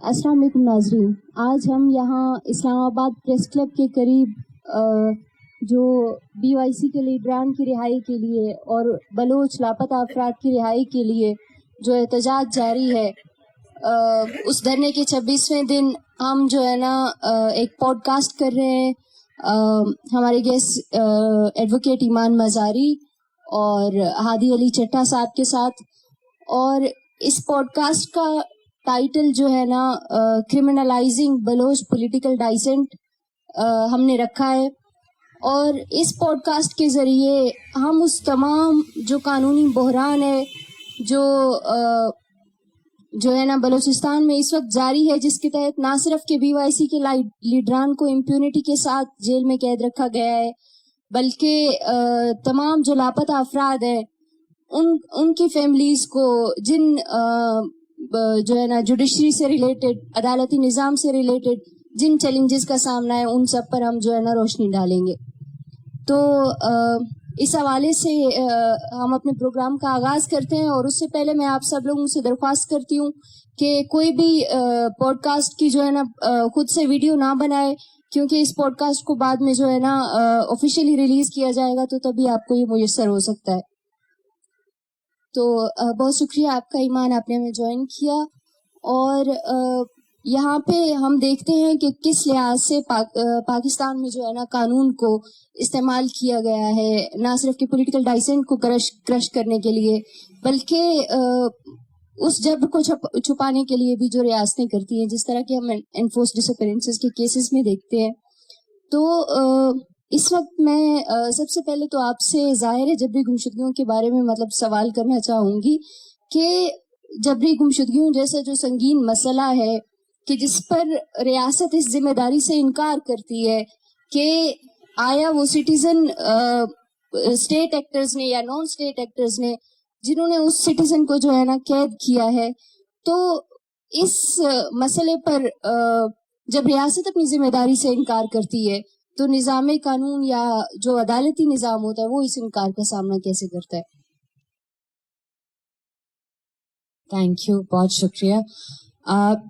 السلام علیکم ناظرین، آج ہم یہاں اسلام آباد پریس کلب کے قریب جو بی وائی سی کے لیڈران کی رہائی کے لیے اور بلوچ لاپتہ افراد کی رہائی کے لیے جو احتجاج جاری ہے، اس دھرنے کے 26ویں دن ہم جو ہے نا ایک پوڈ کاسٹ کر رہے ہیں ہمارے گیسٹ ایڈوکیٹ ایمان مزاری اور ہادی علی چٹھا صاحب کے ساتھ. اور اس پوڈ کاسٹ کا ٹائٹل جو ہے نا کرمنلائزنگ بلوچ پولیٹیکل ڈائسنٹ ہم نے رکھا ہے. اور اس پوڈ کاسٹ کے ذریعے ہم اس تمام جو قانونی بحران ہے جو ہے نا بلوچستان میں اس وقت جاری ہے، جس کے تحت نہ صرف کہ بی وائی سی کے لیڈران کو امپیونٹی کے ساتھ جیل میں قید رکھا گیا ہے، بلکہ تمام جو لاپتہ افراد ہیں ان کی فیملیز کو جن جو ہے نا جوڈیشری سے ریلیٹڈ، عدالتی نظام سے ریلیٹڈ جن چیلنجز کا سامنا ہے، ان سب پر ہم جو ہے نا روشنی ڈالیں گے. تو اس حوالے سے ہم اپنے پروگرام کا آغاز کرتے ہیں، اور اس سے پہلے میں آپ سب لوگوں سے درخواست کرتی ہوں کہ کوئی بھی پوڈ کاسٹ کی جو ہے نا خود سے ویڈیو نہ بنائے، کیونکہ اس پوڈ کاسٹ کو بعد میں جو ہے نا آفیشیلی ریلیز کیا جائے گا تو تبھی آپ کو یہ میسر ہو سکتا ہے. تو بہت شکریہ آپ کا ایمان، آپ نے ہمیں جوائن کیا. اور یہاں پہ ہم دیکھتے ہیں کہ کس لحاظ سے پاکستان میں جو ہے نا قانون کو استعمال کیا گیا ہے، نہ صرف کہ پولیٹیکل ڈائسنٹ کو کرش کرنے کے لیے، بلکہ اس جبر کو چھپانے کے لیے بھی جو ریاستیں کرتی ہیں، جس طرح کہ ہم انفورس ڈس اپیرنسز کے کیسز میں دیکھتے ہیں. تو اس وقت میں سب سے پہلے تو آپ سے ظاہر ہے جبری گمشدگیوں کے بارے میں سوال کرنا چاہوں گی کہ جبری گمشدگیوں جیسا جو سنگین مسئلہ ہے کہ جس پر ریاست اس ذمہ داری سے انکار کرتی ہے کہ آیا وہ سٹیزن اسٹیٹ ایکٹرز نے یا نان اسٹیٹ ایکٹرز نے جنہوں نے اس سٹیزن کو جو ہے نا قید کیا ہے، تو اس مسئلے پر جب ریاست اپنی ذمہ داری سے انکار کرتی ہے تو نظام قانون یا جو عدالتی نظام ہوتا ہے وہ اس انکار کا سامنا کیسے کرتا ہے؟ تھینک یو، بہت شکریہ.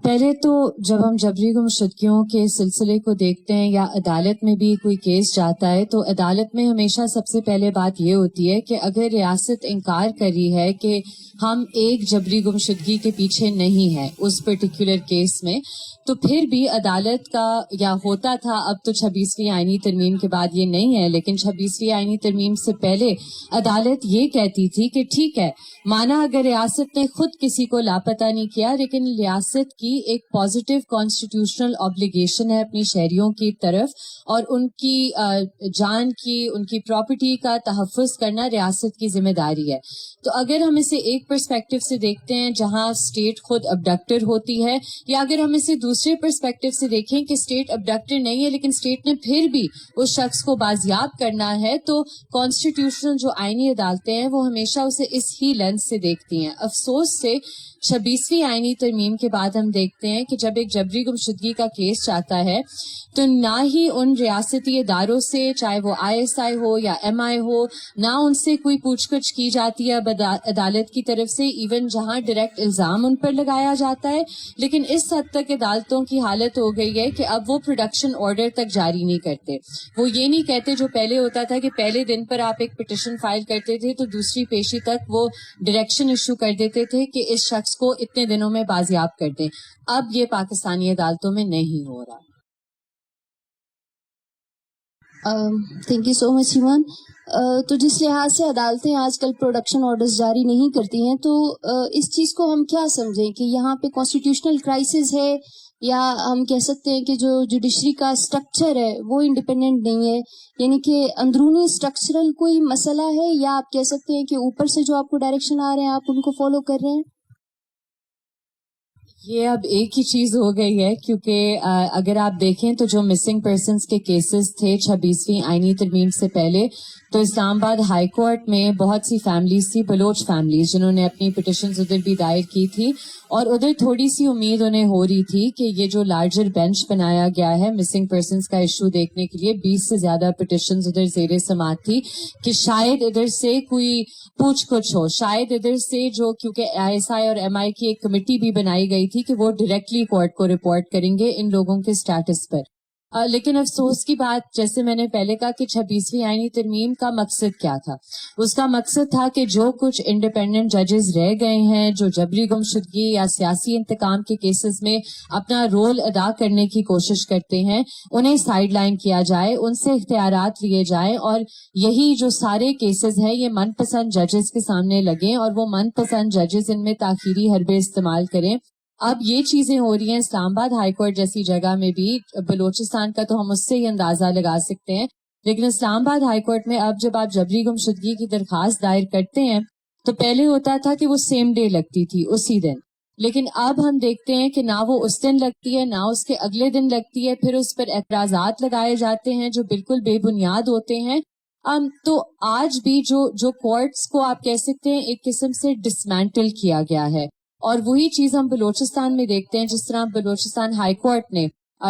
پہلے تو جب ہم جبری گمشدگیوں کے سلسلے کو دیکھتے ہیں یا عدالت میں بھی کوئی کیس جاتا ہے تو عدالت میں ہمیشہ سب سے پہلے بات یہ ہوتی ہے کہ اگر ریاست انکار کری ہے کہ ہم ایک جبری گمشدگی کے پیچھے نہیں ہیں اس پرٹیکولر کیس میں، تو پھر بھی عدالت کا یا ہوتا تھا، اب تو 26ویں آئینی ترمیم کے بعد یہ نہیں ہے، لیکن 26ویں آئینی ترمیم سے پہلے عدالت یہ کہتی تھی کہ ٹھیک ہے، مانا اگر ریاست نے خود کسی کو لاپتہ نہیں کیا، لیکن ریاست کی ایک پازیٹیو کانسٹیٹیوشنل آبلیگیشن ہے اپنی شہریوں کی طرف، اور ان کی جان کی، ان کی پراپرٹی کا تحفظ کرنا ریاست کی ذمہ داری ہے. تو اگر ہم اسے ایک پرسپیکٹو سے دیکھتے ہیں جہاں اسٹیٹ خود ابڈکٹر ہوتی ہے، یا اگر ہم اسے دوسرے پرسپیکٹو سے دیکھیں کہ اسٹیٹ ابڈکٹر نہیں ہے لیکن اسٹیٹ نے پھر بھی اس شخص کو بازیاب کرنا ہے، تو کانسٹیٹیوشنل جو آئینی عدالتیں ہیں وہ ہمیشہ اسے اس ہی لینس سے دیکھتی ہیں. افسوس سے 26ویں آئینی ترمیم کے بعد ہم دیکھتے ہیں کہ جب ایک جبری گمشدگی کا کیس جاتا ہے تو نہ ہی ان ریاستی اداروں سے، چاہے وہ آئی ایس آئی ہو یا ایم آئی ہو، نہ ان سے کوئی پوچھ گچھ کی جاتی ہے عدالت کی طرف سے، ایون جہاں ڈائریکٹ الزام ان پر لگایا جاتا ہے. لیکن اس حد تک عدالتوں کی حالت ہو گئی ہے کہ اب وہ پروڈکشن آرڈر تک جاری نہیں کرتے. وہ یہ نہیں کہتے جو پہلے ہوتا تھا کہ پہلے دن پر آپ ایک پٹیشن فائل کرتے تھے تو دوسری پیشی تک وہ ڈائریکشن ایشو کر دیتے تھے کہ اس شخص کو اتنے دنوں میں بازیاب کر دیں. اب یہ پاکستانی عدالتوں میں نہیں ہو رہا. تھینک یو سو مچ ایمان. تو جس لحاظ سے عدالتیں آج کل پروڈکشن آرڈرز جاری نہیں کرتی ہیں، تو اس چیز کو ہم کیا سمجھیں کہ یہاں پہ کانسٹیٹیوشنل کرائسس ہے، یا ہم کہہ سکتے ہیں کہ جو جوڈیشری کا سٹرکچر ہے وہ انڈیپینڈنٹ نہیں ہے، یعنی کہ اندرونی سٹرکچرل کوئی مسئلہ ہے، یا آپ کہہ سکتے ہیں کہ اوپر سے جو آپ کو ڈائریکشن آ رہے ہیں آپ ان کو فالو کر رہے ہیں؟ یہ اب ایک ہی چیز ہو گئی ہے، کیونکہ اگر آپ دیکھیں تو جو مسنگ پرسنز کے کیسز تھے 26ویں آئینی ترمیم سے پہلے، تو اسلام آباد ہائی کورٹ میں بہت سی فیملیز تھی، بلوچ فیملیز، جنہوں نے اپنی پٹیشنز ادھر بھی دائر کی تھی، اور ادھر تھوڑی سی امید انہیں ہو رہی تھی کہ یہ جو لارجر بینچ بنایا گیا ہے مسنگ پرسنز کا ایشو دیکھنے کے لیے، 20 سے زیادہ پٹیشنز ادھر زیر سماعت تھی، کہ شاید ادھر سے کوئی پوچھ گچھ ہو، شاید ادھر سے جو، کیونکہ آئی ایس آئی اور ایم آئی کی ایک کمیٹی بھی بنائی گئی تھی کہ وہ ڈائریکٹلی کورٹ کو رپورٹ کریں گے ان لوگوں کے سٹیٹس پر. لیکن افسوس کی بات, جیسے میں نے پہلے کہا کہ 26ویں آئینی ترمیم کا مقصد کیا تھا. اس کا مقصد تھا کہ جو کچھ انڈیپینڈنٹ ججز رہ گئے ہیں, جو جبری گمشدگی یا سیاسی انتقام کے کیسز میں اپنا رول ادا کرنے کی کوشش کرتے ہیں, انہیں سائیڈ لائن کیا جائے, ان سے اختیارات لیے جائیں, اور یہی جو سارے کیسز ہیں یہ من پسند ججز کے سامنے لگیں اور وہ من پسند ججز ان میں تاخیری حربے استعمال کریں. اب یہ چیزیں ہو رہی ہیں اسلام آباد ہائی کورٹ جیسی جگہ میں بھی. بلوچستان کا تو ہم اس سے ہی اندازہ لگا سکتے ہیں, لیکن اسلام آباد ہائی کورٹ میں اب جب آپ جبری گمشدگی کی درخواست دائر کرتے ہیں تو پہلے ہوتا تھا کہ وہ سیم ڈے لگتی تھی, اسی دن, لیکن اب ہم دیکھتے ہیں کہ نہ وہ اس دن لگتی ہے نہ اس کے اگلے دن لگتی ہے. پھر اس پر اعتراضات لگائے جاتے ہیں جو بالکل بے بنیاد ہوتے ہیں. تو آج بھی جو کورٹس کو آپ کہہ سکتے ہیں ایک قسم سے ڈسمینٹل کیا گیا ہے, اور وہی چیز ہم بلوچستان میں دیکھتے ہیں. جس طرح بلوچستان ہائی کورٹ نے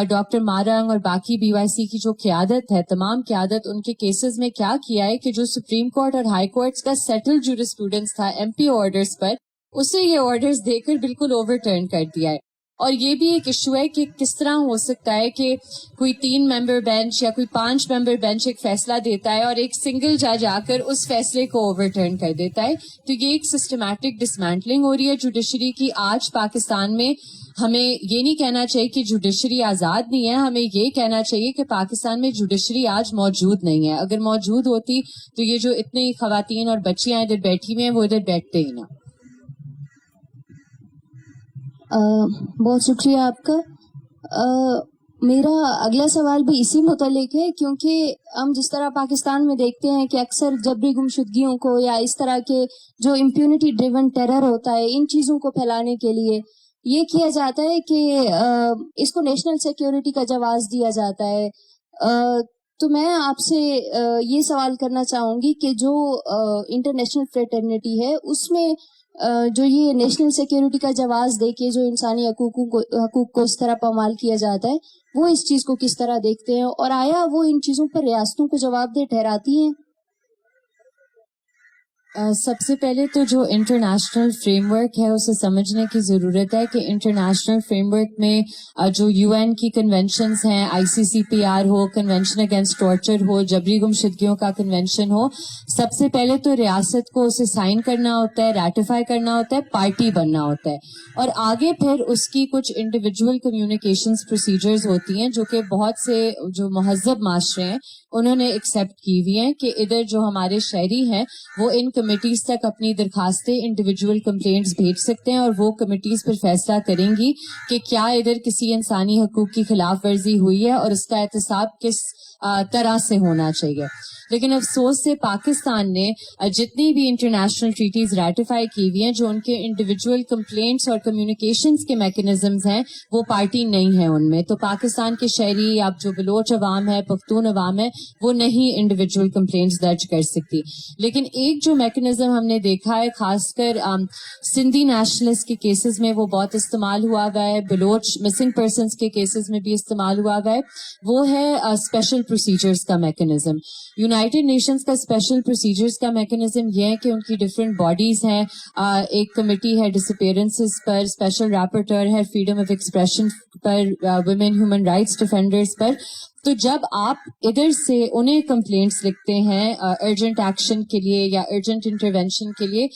ڈاکٹر مارنگ اور باقی BYC کی جو قیادت ہے, تمام قیادت ان کے کیسز میں کیا کیا ہے کہ جو سپریم کورٹ اور ہائی کورٹس کا سیٹل جورسپروڈنس تھا MP آرڈرز پر, اسے یہ آرڈرز دے کر بالکل اوور ٹرن کر دیا ہے. اور یہ بھی ایک ایشو ہے کہ کس طرح ہو سکتا ہے کہ کوئی 3 ممبر بینچ یا کوئی 5 ممبر بینچ ایک فیصلہ دیتا ہے اور ایک سنگل جج آ کر اس فیصلے کو اوور ٹرن کر دیتا ہے. تو یہ ایک سسٹمیٹک ڈسمینٹلنگ ہو رہی ہے جوڈیشری کی آج پاکستان میں. ہمیں یہ نہیں کہنا چاہیے کہ جوڈیشری آزاد نہیں ہے, ہمیں یہ کہنا چاہیے کہ پاکستان میں جوڈیشری آج موجود نہیں ہے. اگر موجود ہوتی تو یہ جو اتنی خواتین اور بچیاں ادھر بیٹھی ہوئی ہیں وہ ادھر بیٹھتے ہی نہ. بہت شکریہ آپ کا. میرا اگلا سوال بھی اسی متعلق ہے, کیونکہ ہم جس طرح پاکستان میں دیکھتے ہیں کہ اکثر جبری گمشدگیوں کو یا اس طرح کے جو امپیونٹی ڈریون ٹیرر ہوتا ہے ان چیزوں کو پھیلانے کے لیے یہ کیا جاتا ہے کہ اس کو نیشنل سیکیورٹی کا جواز دیا جاتا ہے. تو میں آپ سے یہ سوال کرنا چاہوں گی کہ جو انٹرنیشنل فریٹرنیٹی ہے اس میں جو یہ نیشنل سیکیورٹی کا جواز دے کے جو انسانی حقوق کو اس طرح پامال کیا جاتا ہے, وہ اس چیز کو کس طرح دیکھتے ہیں, اور آیا وہ ان چیزوں پر ریاستوں کو جواب دہ ٹھہراتی ہیں؟ سب سے پہلے تو جو انٹرنیشنل فریم ورک ہے اسے سمجھنے کی ضرورت ہے کہ انٹرنیشنل فریم ورک میں جو UN کی کنونشنز ہیں, ICCPR ہو, کنونشن اگینسٹ ٹارچر ہو, جبری گمشدگیوں کا کنونشن ہو, سب سے پہلے تو ریاست کو اسے سائن کرنا ہوتا ہے, ریٹیفائی کرنا ہوتا ہے, پارٹی بننا ہوتا ہے, اور آگے پھر اس کی کچھ انڈیویجول کمیونیکیشنز پروسیجرز ہوتی ہیں جو کہ بہت سے جو مہذب معاشرے ہیں انہوں نے ایکسیپٹ کی ہوئی ہیں کہ ادھر جو ہمارے شہری ہیں وہ ان کمیٹیز تک اپنی درخواستیں انڈیویجول کمپلینٹس بھیج سکتے ہیں, اور وہ کمیٹیز پر فیصلہ کریں گی کہ کیا ادھر کسی انسانی حقوق کی خلاف ورزی ہوئی ہے اور اس کا احتساب کس طرح سے ہونا چاہیے. لیکن افسوس سے پاکستان نے جتنی بھی انٹرنیشنل ٹریٹیز ریٹیفائی کی ہوئی ہیں جو ان کے انڈیویجول کمپلینٹس اور کمیونیکیشنز کے میکنزمز ہیں وہ پارٹی نہیں ہے ان میں. تو پاکستان کے شہری, اب جو بلوچ عوام ہے, پختون عوام ہے, وہ نہیں انڈیویجول کمپلینٹس درج کر سکتی. لیکن ایک جو میکنزم ہم نے دیکھا ہے خاص کر سندھی نیشنلسٹ کے کیسز میں وہ بہت استعمال ہوا ہوا ہے, بلوچ مسنگ پرسنز کے کیسز میں بھی استعمال ہوا ہوا ہے, وہ ہے اسپیشل پروسیجرز کا میکنزم. یونائٹڈ نیشنز کا اسپیشل پروسیجرز کا میکنزم یہ ہے کہ ان کی ڈفرینٹ باڈیز ہیں. ایک کمیٹی ہے ڈس اپیئرنسز پر, اسپیشل رپورٹر ہے فریڈم آف ایکسپریشن پر, ویمن ہیومن رائٹس ڈیفینڈرز پر. تو جب آپ ادھر سے انہیں کمپلینٹس لکھتے ہیں ارجنٹ ایکشن کے لیے یا ارجنٹ انٹرونشن کے لیے,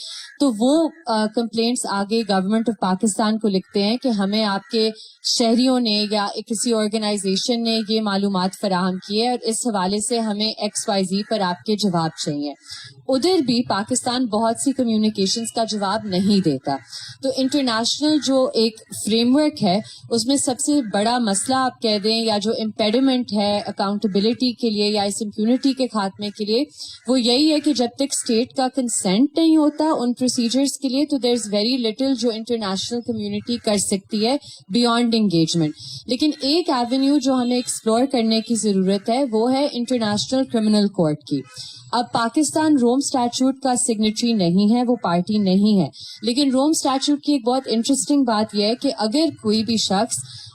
تو وہ کمپلینٹس آگے گورنمنٹ آف پاکستان کو لکھتے ہیں کہ ہمیں آپ کے شہریوں نے یا کسی آرگنائزیشن نے یہ معلومات فراہم کی ہے اور اس حوالے سے ہمیں XYZ پر آپ کے جواب چاہیے. ادھر بھی پاکستان بہت سی کمیونیکیشنز کا جواب نہیں دیتا. تو انٹرنیشنل جو ایک فریم ورک ہے اس میں سب سے بڑا مسئلہ آپ کہہ دیں یا جو امپیڈمنٹ ہے اکاؤنٹیبلٹی کے لیے یا اس امپیونٹی کے خاتمے کے لیے, وہ یہی ہے کہ جب تک اسٹیٹ کا کنسینٹ نہیں ہوتا ان پروسیجرز کے لیے تو دیر از ویری لٹل جو انٹرنیشنل کمیونٹی کر سکتی ہے بیونڈ انگیجمنٹ. لیکن ایک ایونیو جو ہمیں ایکسپلور کرنے کی ضرورت ہے وہ ہے انٹرنیشنل کرمنل کورٹ کی. اب پاکستان روم اسٹیچوٹ کا سگنیٹری نہیں ہے, وہ پارٹی نہیں ہے, لیکن روم اسٹیچوٹ کی ایک بہت انٹرسٹنگ بات یہ ہے کہ اگر کوئی بھی شخص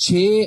6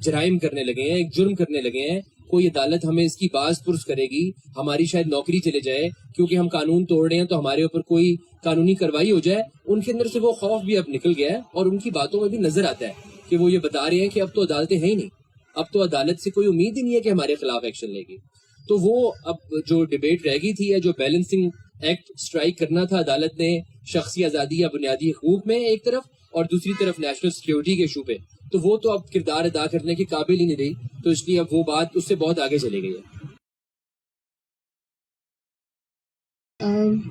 جرائم کرنے لگے ہیں, ایک جرم کرنے لگے ہیں, کوئی عدالت ہمیں اس کی باز پرس کرے گی, ہماری شاید نوکری چلے جائے کیونکہ ہم قانون توڑ رہے ہیں تو ہمارے اوپر کوئی قانونی کارروائی ہو جائے, ان کے اندر سے وہ خوف بھی اب نکل گیا ہے, اور ان کی باتوں میں بھی نظر آتا ہے کہ وہ یہ بتا رہے ہیں کہ اب تو عدالتیں ہیں ہی نہیں, اب تو عدالت سے کوئی امید ہی نہیں ہے کہ ہمارے خلاف ایکشن لے گی. تو وہ اب جو ڈیبیٹ رہ گئی تھی, یا جو بیلنسنگ ایکٹ اسٹرائک کرنا تھا عدالت نے شخصی آزادی یا بنیادی حقوق میں ایک طرف, اور دوسری طرف نیشنل سیکیورٹی کے ایشو پہ, تو وہ تو اب کردار ادا کرنے کے قابل ہی نہیں رہی, تو اس لیے اب وہ بات اس سے بہت آگے چلی گئی ہے.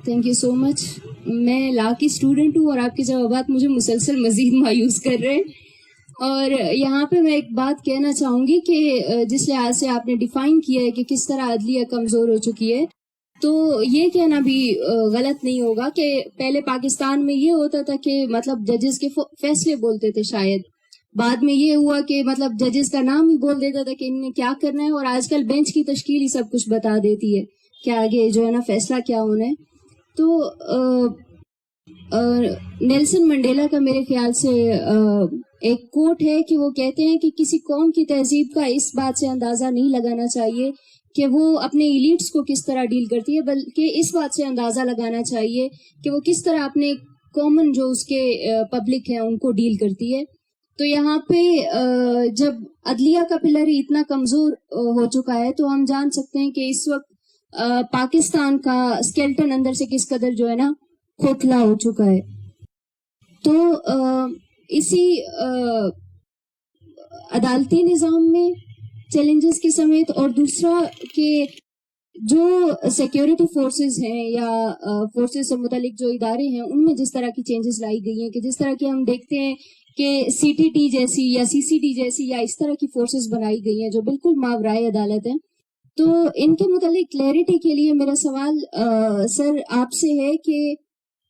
تھینک یو سو مچ. میں لا کی اسٹوڈنٹ ہوں اور آپ کے جوابات مجھے مسلسل مزید مایوس کر رہے ہیں, اور یہاں پہ میں ایک بات کہنا چاہوں گی کہ جس لحاظ سے آپ نے ڈیفائن کیا ہے کہ کس طرح عدلیہ کمزور ہو چکی ہے, تو یہ کہنا بھی غلط نہیں ہوگا کہ پہلے پاکستان میں یہ ہوتا تھا کہ مطلب ججز کے فیصلے بولتے تھے, شاید بعد میں یہ ہوا کہ مطلب ججز کا نام ہی بول دیتا تھا کہ ان نے کیا کرنا ہے, اور آج کل بینچ کی تشکیل ہی سب کچھ بتا دیتی ہے کہ آگے جو ہے نا فیصلہ کیا ہونا ہے. تو نیلسن منڈیلا کا میرے خیال سے ایک کوٹ ہے کہ وہ کہتے ہیں کہ کسی قوم کی تہذیب کا اس بات سے اندازہ نہیں لگانا چاہیے کہ وہ اپنے ایلیٹس کو کس طرح ڈیل کرتی ہے, بلکہ اس بات سے اندازہ لگانا چاہیے کہ وہ کس طرح اپنے کامن جو اس کے پبلک ہیں ان کو ڈیل کرتی ہے. تو یہاں پہ جب عدلیہ کا پلر ہی اتنا کمزور ہو چکا ہے تو ہم جان سکتے ہیں کہ اس وقت پاکستان کا اسکیلٹن اندر سے کس قدر جو ہے نا کھوکھلا ہو چکا ہے. تو اسی عدالتی نظام میں چیلنجز کے سمیت, اور دوسرا کہ جو سیکیورٹی فورسز ہیں یا فورسز سے متعلق جو ادارے ہیں ان میں جس طرح کی چینجز لائی گئی ہیں, کہ جس طرح کی ہم دیکھتے ہیں کہ سی ٹی ٹی جیسی یا سی سی ٹی جیسی یا اس طرح کی فورسز بنائی گئی ہیں جو بالکل ماورائے عدالت ہیں. تو ان کے متعلق کلیئرٹی کے لیے میرا سوال سر آپ سے ہے کہ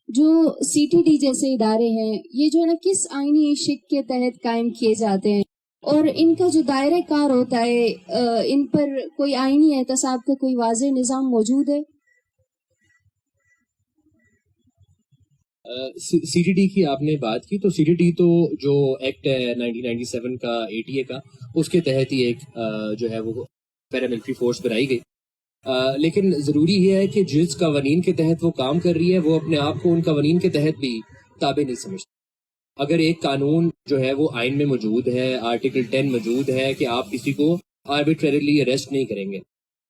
جو سی ٹی ٹی جیسے ادارے ہیں یہ جو ہے نا کس آئینی شق کے تحت قائم کیے جاتے ہیں, اور ان کا جو دائرہ کار ہوتا ہے ان پر کوئی آئینی احتساب کا کوئی واضح نظام موجود ہے؟ سی ٹی ٹی کی آپ نے بات کی, تو سی ٹی ٹی تو جو ایکٹ ہے 1997 کا ATA کا, اس کے تحت ہی ایک جو ہے وہ پیراملٹری فورس بنائی گئی. لیکن ضروری یہ ہے کہ جس قوانین کے تحت وہ کام کر رہی ہے وہ اپنے آپ کو ان قوانین کے تحت بھی تابع نہیں سمجھتی. اگر ایک قانون جو ہے وہ آئین میں موجود ہے, آرٹیکل 10 موجود ہے کہ آپ کسی کو آربیٹریلی اریسٹ نہیں کریں گے,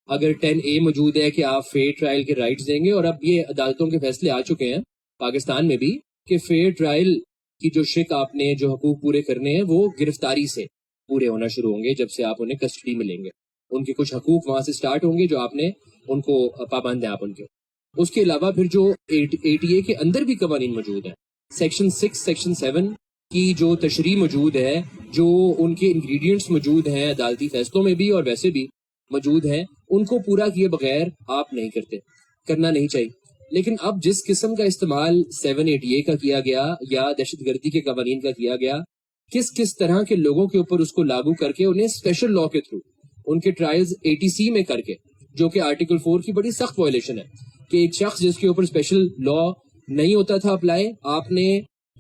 اگر 10A موجود ہے کہ آپ فیئر ٹرائل کے رائٹس دیں گے, اور اب یہ عدالتوں کے فیصلے آ چکے ہیں پاکستان میں بھی کہ فیئر ٹرائل کی جو شق آپ نے جو حقوق پورے کرنے ہیں وہ گرفتاری سے پورے ہونا شروع ہوں گے, جب سے آپ انہیں کسٹڈی میں لیں گے. ان کے کچھ حقوق وہاں سے سٹارٹ ہوں گے جو آپ نے ان کو پابند ہیں آپ ان کے. اس کے علاوہ پھر جو ATA کے اندر بھی قوانین موجود ہیں, سیکشن 6 سیکشن 7 کی جو تشریح موجود ہے, جو ان کے انگریڈینٹس موجود ہیں عدالتی فیصلوں میں بھی اور ویسے بھی موجود ہیں, ان کو پورا کیے بغیر آپ نہیں کرتے, کرنا نہیں چاہیے. لیکن اب جس قسم کا استعمال 7ATA کا کیا گیا یا دہشت گردی کے قوانین کا کیا گیا, کس طرح کے لوگوں کے اوپر اس کو لاگو کر کے انہیں اسپیشل لا کے تھرو ان کے ٹرائلز ATC میں کر کے, جو کہ آرٹیکل 4 کی بڑی سخت وائلیشن ہے کہ ایک شخص جس کے اوپر اسپیشل لا نہیں ہوتا تھا اپلائی, آپ نے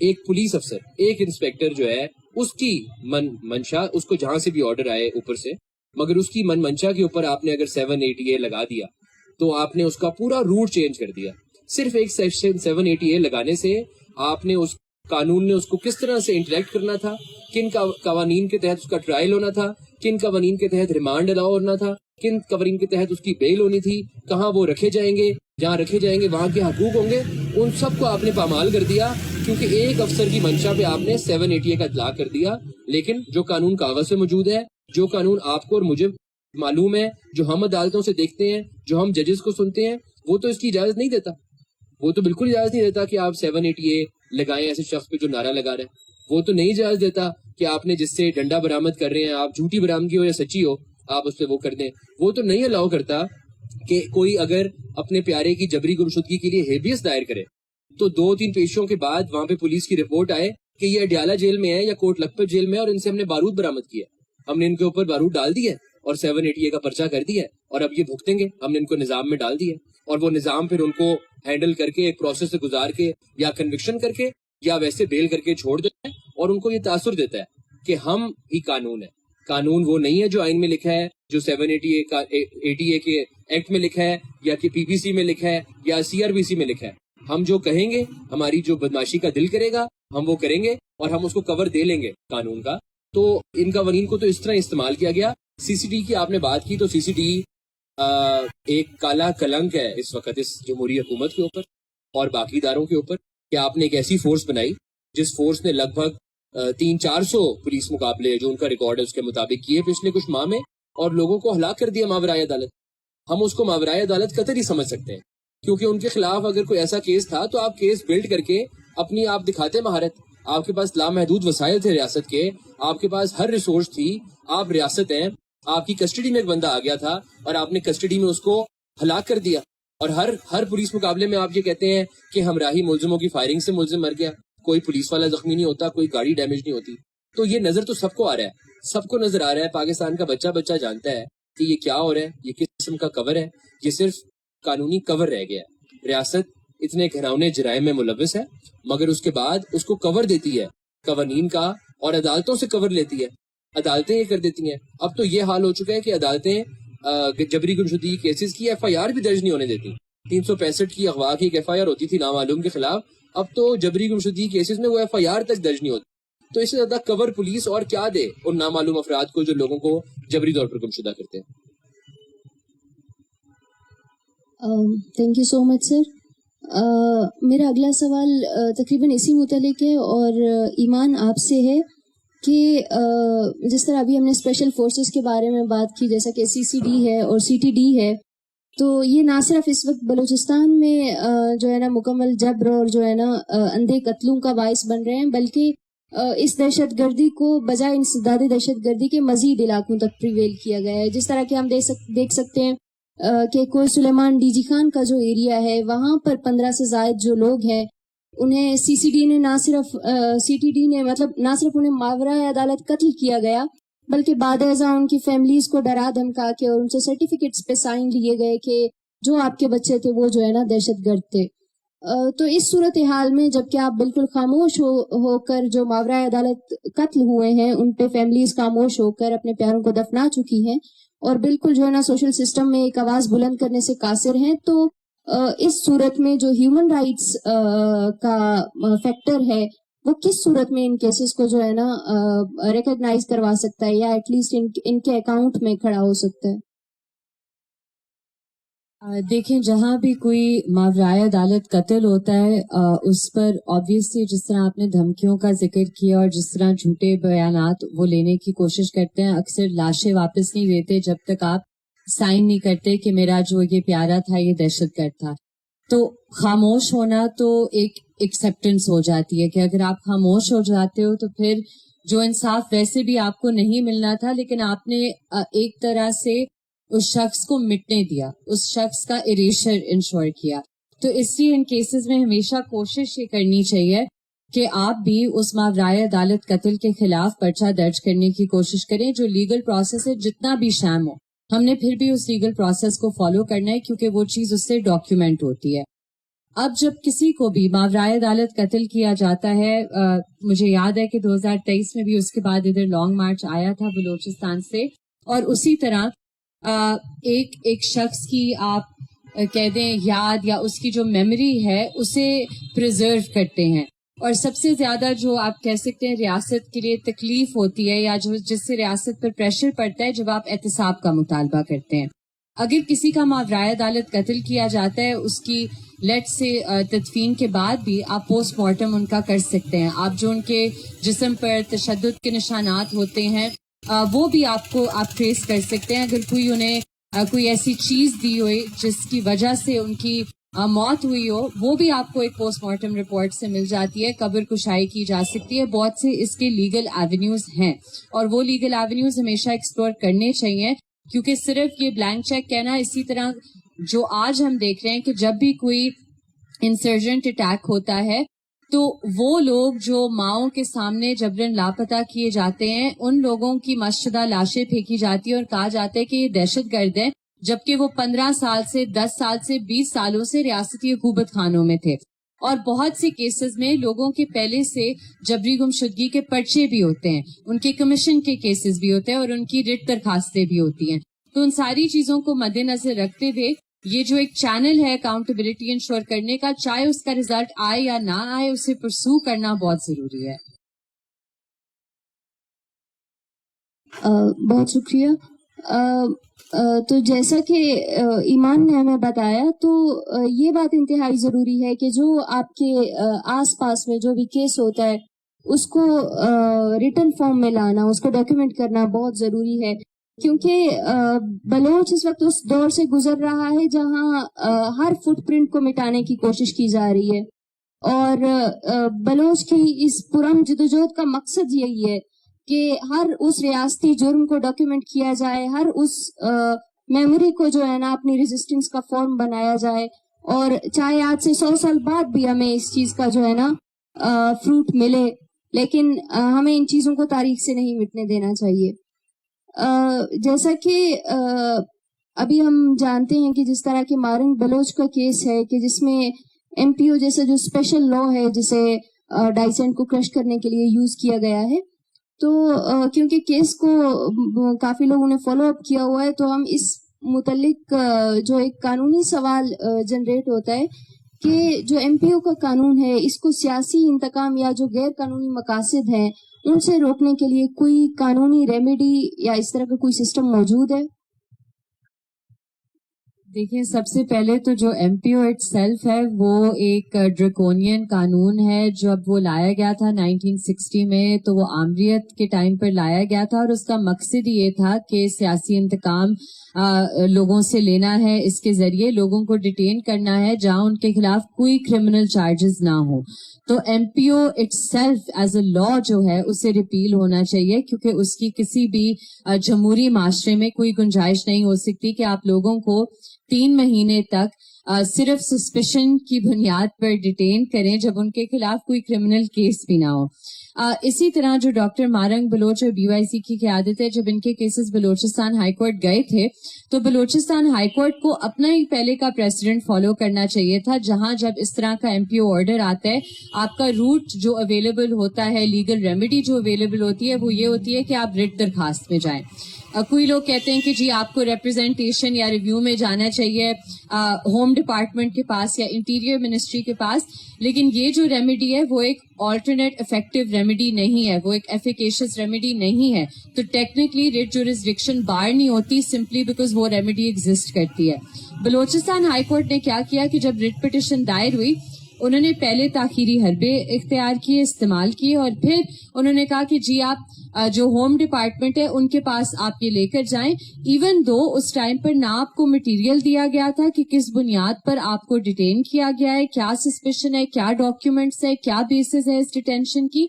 ایک پولیس افسر, ایک انسپیکٹر جو ہے اس کی منشا, اس کو جہاں سے بھی آرڈر آئے اوپر سے, مگر اس کی منشا کے اوپر آپ نے اگر 7ATA لگا دیا تو آپ نے اس کا پورا روٹ چینج کر دیا. صرف ایک سیکشن 7ATA لگانے سے آپ نے اس قانون نے اس کو کس طرح سے انٹریکٹ کرنا تھا, کن قوانین کے تحت اس کا ٹرائل ہونا تھا, کن قوانین کے تحت ریمانڈ الاؤ ہونا تھا, کن قوانین کے تحت اس کی بیل ہونی تھی, کہاں وہ رکھے جائیں گے, جہاں رکھے جائیں گے وہاں کے حقوق ہوں گے, ان سب کو آپ نے پامال کر دیا کیونکہ ایک افسر کی منشا پہ آپ نے 7ATA کا اطلاق کر دیا. لیکن جو قانون کاغذ سے موجود ہے, جو قانون آپ کو اور مجھے معلوم ہے, جو ہم عدالتوں سے دیکھتے ہیں, جو ہم ججز کو سنتے ہیں, وہ تو اس کی اجازت نہیں دیتا. وہ تو بالکل اجازت نہیں دیتا کہ آپ 7ATA لگائیں ایسے شخص پہ جو نعرہ لگا رہے ہیں. وہ تو نہیں اجازت دیتا کہ آپ نے جس سے ڈنڈا برآمد کر رہے ہیں, آپ جھوٹی برآمدگی ہو یا سچی ہو, آپ اس پہ وہ کر دیں. وہ تو نہیں الاؤ کرتا کہ کوئی اگر اپنے پیارے کی جبری گمشدگی کے لیے ہیبیس دائر کرے تو 2-3 پیشیوں کے بعد وہاں پہ پولیس کی رپورٹ آئے کہ یہ اڈیالہ جیل میں ہے یا کوٹ لکھپت جیل میں ہے اور ان سے ہم نے بارود برآمد کیا, ہم نے ان کے اوپر بارود ڈال دی ہے اور 7ATA کا پرچہ کر دیا ہے اور اب یہ بھگتیں گے, ہم نے ان کو نظام میں ڈال دیا ہے, اور وہ نظام پھر ان کو ہینڈل کر کے ایک پروسیس سے گزار کے یا کنوکشن کر کے یا ویسے بیل کر کے چھوڑ دیتا ہے, اور ان کو یہ تاثر دیتا ہے کہ ہم ہی قانون ہے, قانون وہ نہیں ہے جو آئین میں لکھا ہے, جو 780 کے ایکٹ میں لکھا ہے, یا کہ پی پی سی میں لکھا ہے, یا CRPC میں لکھا ہے. ہم جو کہیں گے, ہماری جو بدماشی کا دل کرے گا ہم وہ کریں گے, اور ہم اس کو کور دے لیں گے قانون کا. تو ان قوانین کو تو اس طرح استعمال کیا گیا. CCD کی آپ نے بات کی, تو CCD ایک کالا کلنک ہے اس وقت اس جمہوری حکومت کے اوپر اور باقی اداروں کے اوپر, کہ آپ نے ایک ایسی فورس بنائی جس فورس نے لگ بھگ 300-400 پولیس مقابلے جو ان کا ریکارڈ ہے اس کے مطابق کیے پچھلے کچھ ماہ میں, اور لوگوں کو ہلاک کر دیا ماورائے عدالت. ہم اس کو ماورائے عدالت قتل ہی سمجھ سکتے ہیں, کیونکہ ان کے خلاف اگر کوئی ایسا کیس تھا تو آپ کیس بلڈ کر کے اپنی آپ دکھاتے مہارت. آپ کے پاس لامحدود وسائل تھے ریاست کے, آپ کے پاس ہر ریسورس تھی, آپ ریاست ہیں, آپ کی کسٹڈی میں ایک بندہ آ گیا تھا اور آپ نے کسٹڈی میں اس کو ہلاک کر دیا. اور ہر پولیس مقابلے میں آپ یہ کہتے ہیں کہ ہمراہی ملزموں کی فائرنگ سے ملزم مر گیا, کوئی پولیس والا زخمی نہیں ہوتا, کوئی گاڑی ڈیمیج نہیں ہوتی. تو یہ نظر تو سب کو آ رہا ہے, سب کو نظر آ رہا ہے. پاکستان کا بچہ جانتا ہے کہ یہ کیا ہو رہا ہے, یہ کس قسم کا کور ہے. یہ صرف قانونی کور رہ گیا ہے. ریاست اتنے گھراؤنے جرائم میں ملوث ہے, مگر اس کے بعد اس کو کور دیتی ہے قوانین کا, اور عدالتوں سے کور لیتی ہے. عدالتیں یہ کر دیتی ہیں. اب تو یہ حال ہو چکا ہے کہ عدالتیں جبری گمشدگی کیسز کی FIR بھی درج نہیں ہونے دیتی. 365 کی اغوا کی ایک FIR ہوتی تھی نامعلوم کے خلاف, اب تو جبری گمشدگی کیسز میں وہ FIR تک درج نہیں ہوتی. تو اس سے زیادہ کور پولیس اور کیا دے ان نامعلوم افراد کو جو لوگوں کو جبری طور پر گمشدہ کرتے ہیں. تھینک یو سو مچ سر. میرا اگلا سوال تقریباً اسی متعلق ہے, اور ایمان آپ سے ہے کہ جس طرح ابھی ہم نے اسپیشل فورسز کے بارے میں بات کی, جیسا کہ CCD ہے اور CTD ہے, تو یہ نہ صرف اس وقت بلوچستان میں جو ہے نا مکمل جبر اور جو ہے نا اندھے قتلوں کا باعث بن رہے ہیں, بلکہ اس دہشت گردی کو بجائے انسداد دہشت گردی کے مزید علاقوں تک پریویل کیا گیا ہے. جس طرح کہ ہم دیکھ سکتے ہیں کہ کوئی سلیمان ڈی جی خان کا جو ایریا ہے وہاں پر 15 سے زائد جو لوگ ہیں انہیں CCD نے نہ صرف CTD نے مطلب نہ صرف انہیں ماورائے عدالت قتل کیا گیا, بلکہ بعد ازاں ان کی فیملیز کو ڈرا دھمکا کے اور ان سے سرٹیفکیٹس پہ سائن لیے گئے کہ جو آپ کے بچے تھے وہ جو ہے نا دہشت گرد تھے. تو اس صورتحال میں جبکہ آپ بالکل خاموش ہو کر جو ماورائے عدالت قتل ہوئے ہیں ان پہ فیملیز خاموش ہو کر اپنے پیاروں کو دفنا چکی ہیں, اور بالکل جو ہے نا سوشل سسٹم میں ایک آواز بلند کرنے سے قاصر ہیں, تو اس صورت میں جو ہیومن رائٹس کا فیکٹر ہے وہ کس صورت میں ان کیسز کو جو ہے نا ریکگنائز کروا سکتا ہے, یا ایٹ لیسٹ ان کے اکاؤنٹ میں کھڑا ہو سکتا ہے؟ دیکھیں, جہاں بھی کوئی ماورائے عدالت قتل ہوتا ہے اس پر آبویسلی جس طرح آپ نے دھمکیوں کا ذکر کیا اور جس طرح جھوٹے بیانات وہ لینے کی کوشش کرتے ہیں, اکثر لاشیں واپس نہیں دیتے جب تک آپ سائن نہیں کرتے کہ میرا جو یہ پیارا تھا یہ دہشت گرد تھا. تو خاموش ہونا تو ایک ایکسیپٹنس ہو جاتی ہے کہ اگر آپ خاموش ہو جاتے ہو تو پھر جو انصاف ویسے بھی آپ کو نہیں ملنا تھا, لیکن آپ نے ایک طرح سے اس شخص کو مٹنے دیا, اس شخص کا اریشر انشور کیا. تو اس لیے ان کیسز میں ہمیشہ کوشش یہ کرنی چاہیے کہ آپ بھی اس ماورائے عدالت قتل کے خلاف پرچہ درج کرنے کی کوشش کریں. جو لیگل پروسیس ہے جتنا بھی شام ہو, ہم نے پھر بھی اس لیگل پروسیس کو فالو کرنا ہے, کیونکہ وہ چیز اس سے ڈاکیومنٹ ہوتی ہے. اب جب کسی کو بھی ماورائے عدالت قتل کیا جاتا ہے, مجھے یاد ہے کہ 2023 میں بھی اس کے بعد ادھر لانگ مارچ آیا تھا بلوچستان سے, اور اسی طرح ایک شخص کی آپ کہہ دیں یاد یا اس کی جو میموری ہے اسے پریزرو کرتے ہیں. اور سب سے زیادہ جو آپ کہہ سکتے ہیں ریاست کے لیے تکلیف ہوتی ہے یا جس سے ریاست پر پریشر پڑتا ہے جب آپ احتساب کا مطالبہ کرتے ہیں. اگر کسی کا ماورائے عدالت قتل کیا جاتا ہے, اس کی لیٹ سے تدفین کے بعد بھی آپ پوسٹ مارٹم ان کا کر سکتے ہیں. آپ جو ان کے جسم پر تشدد کے نشانات ہوتے ہیں وہ بھی آپ ٹریس کر سکتے ہیں. اگر کوئی انہیں کوئی ایسی چیز دی ہوئی جس کی وجہ سے ان کی موت ہوئی ہو, وہ بھی آپ کو ایک پوسٹ مارٹم رپورٹ سے مل جاتی ہے. قبر کشائی کی جا سکتی ہے. بہت سے اس کے لیگل ایونیوز ہیں, اور وہ لیگل ایونیوز ہمیشہ ایکسپلور کرنے چاہیے, کیونکہ صرف یہ بلینک چیک کہنا. اسی طرح جو آج ہم دیکھ رہے ہیں کہ جب بھی کوئی انسرجنٹ اٹیک ہوتا ہے تو وہ لوگ جو ماؤں کے سامنے جبرن لاپتہ کیے جاتے ہیں ان لوگوں کی مشدہ لاشیں پھینکی جاتی ہیں اور کہا جاتا ہے کہ یہ دہشت گرد ہیں, جبکہ وہ 15 سال سے 10 سال سے 20 سالوں سے ریاستی حکومت خانوں میں تھے. اور بہت سے کیسز میں لوگوں کے پہلے سے جبری گمشدگی کے پرچے بھی ہوتے ہیں, ان کے کمیشن کے کیسز بھی ہوتے ہیں اور ان کی رٹ درخواستیں بھی ہوتی ہیں. تو ان ساری چیزوں کو مد نظر رکھتے ہوئے یہ جو ایک چینل ہے اکاؤنٹیبلٹی انشور کرنے کا, چاہے اس کا رزلٹ آئے یا نہ آئے, اسے پرسو کرنا بہت ضروری ہے. بہت شکریہ. تو جیسا کہ ایمان نے ہمیں بتایا, تو یہ بات انتہائی ضروری ہے کہ جو آپ کے آس پاس میں جو بھی کیس ہوتا ہے اس کو ریٹن فارم میں لانا, اس کو ڈاکیومنٹ کرنا بہت ضروری ہے, کیونکہ بلوچ اس وقت اس دور سے گزر رہا ہے جہاں ہر فٹ پرنٹ کو مٹانے کی کوشش کی جا رہی ہے, اور بلوچ کی اس پرام جدوجہد کا مقصد یہی ہے کہ ہر اس ریاستی جرم کو ڈاکیومنٹ کیا جائے, ہر اس میموری کو جو ہے نا اپنی ریزسٹنس کا فارم بنایا جائے, اور چاہے آج سے 100 سال بعد بھی ہمیں اس چیز کا جو ہے نا فروٹ ملے, لیکن ہمیں ان چیزوں کو تاریخ سے نہیں مٹنے دینا چاہیے. جیسا کہ ابھی ہم جانتے ہیں کہ جس طرح کے مارنگ بلوچ کا کیس ہے کہ جس میں ایم پی او جیسا جو اسپیشل لا ہے جسے ڈائسینٹ کو کرش کرنے کے لیے یوز کیا گیا ہے, تو کیونکہ کیس کو کافی لوگوں نے فالو اپ کیا ہوا ہے, تو ہم اس متعلق جو ایک قانونی سوال جنریٹ ہوتا ہے کہ جو ایم پی او کا قانون ہے اس کو سیاسی انتقام یا جو غیر قانونی مقاصد ہیں ان سے روکنے کے لیے کوئی قانونی ریمیڈی یا اس طرح کا کوئی سسٹم موجود ہے؟ دیکھیں, سب سے پہلے تو جو ایم پی او اٹ سیلف ہے وہ ایک ڈریکونین قانون ہے. جب وہ لایا گیا تھا 1960 میں تو وہ آمریت کے ٹائم پر لایا گیا تھا, اور اس کا مقصد یہ تھا کہ سیاسی انتقام لوگوں سے لینا ہے, اس کے ذریعے لوگوں کو ڈیٹین کرنا ہے جہاں ان کے خلاف کوئی کرمنل چارجز نہ ہو. تو M P O itself as a law جو ہے اسے ریپیل ہونا چاہیے, کیونکہ اس کی کسی بھی جمہوری معاشرے میں کوئی گنجائش نہیں ہو سکتی کہ آپ لوگوں کو 3 مہینے تک صرف سسپیشن کی بنیاد پر ڈیٹین کریں جب ان کے خلاف کوئی کرمنل کیس بھی نہ ہو. اسی طرح جو ڈاکٹر مارنگ بلوچ اور بی وائی سی کی قیادت ہے, جب ان کے کیسز بلوچستان ہائی کورٹ گئے تھے تو بلوچستان ہائی کورٹ کو اپنا ہی پہلے کا پریسیڈنٹ فالو کرنا چاہیے تھا, جہاں جب اس طرح کا ایم پی او آرڈر آتا ہے آپ کا روٹ جو اویلیبل ہوتا ہے, لیگل ریمیڈی جو اویلیبل ہوتی ہے وہ یہ ہوتی ہے کہ آپ ریٹ درخواست میں جائیں. کوئی لوگ کہتے ہیں کہ جی آپ کو ریپرزینٹیشن یا ریویو میں جانا چاہیے ہوم ڈپارٹمنٹ کے پاس یا انٹیریئر منسٹری کے پاس, لیکن یہ جو ریمیڈی ہے وہ ایک آلٹرنیٹ افیکٹو ریمیڈی نہیں ہے, وہ ایک ایفیکیشس ریمیڈی نہیں ہے. تو ٹیکنیکلی ریٹ جورسڈکشن بار نہیں ہوتی سمپلی بیکاز وہ ریمیڈی ایگزسٹ کرتی ہے. بلوچستان ہائی کورٹ نے کیا کیا کہ جب ریٹ پٹیشن دائر ہوئی انہوں نے پہلے تاخیری حربے اختیار کیے, استعمال کیے, اور پھر انہوں نے کہا کہ جی آپ جو ہوم ڈپارٹمنٹ ہے ان کے پاس آپ یہ لے کر جائیں, ایون دو اس ٹائم پر نہ آپ کو مٹیریل دیا گیا تھا کہ کس بنیاد پر آپ کو ڈیٹین کیا گیا ہے, کیا سسپیشن ہے, کیا ڈاکیومنٹس ہے, کیا بیسس ہے اس ڈیٹینشن کی.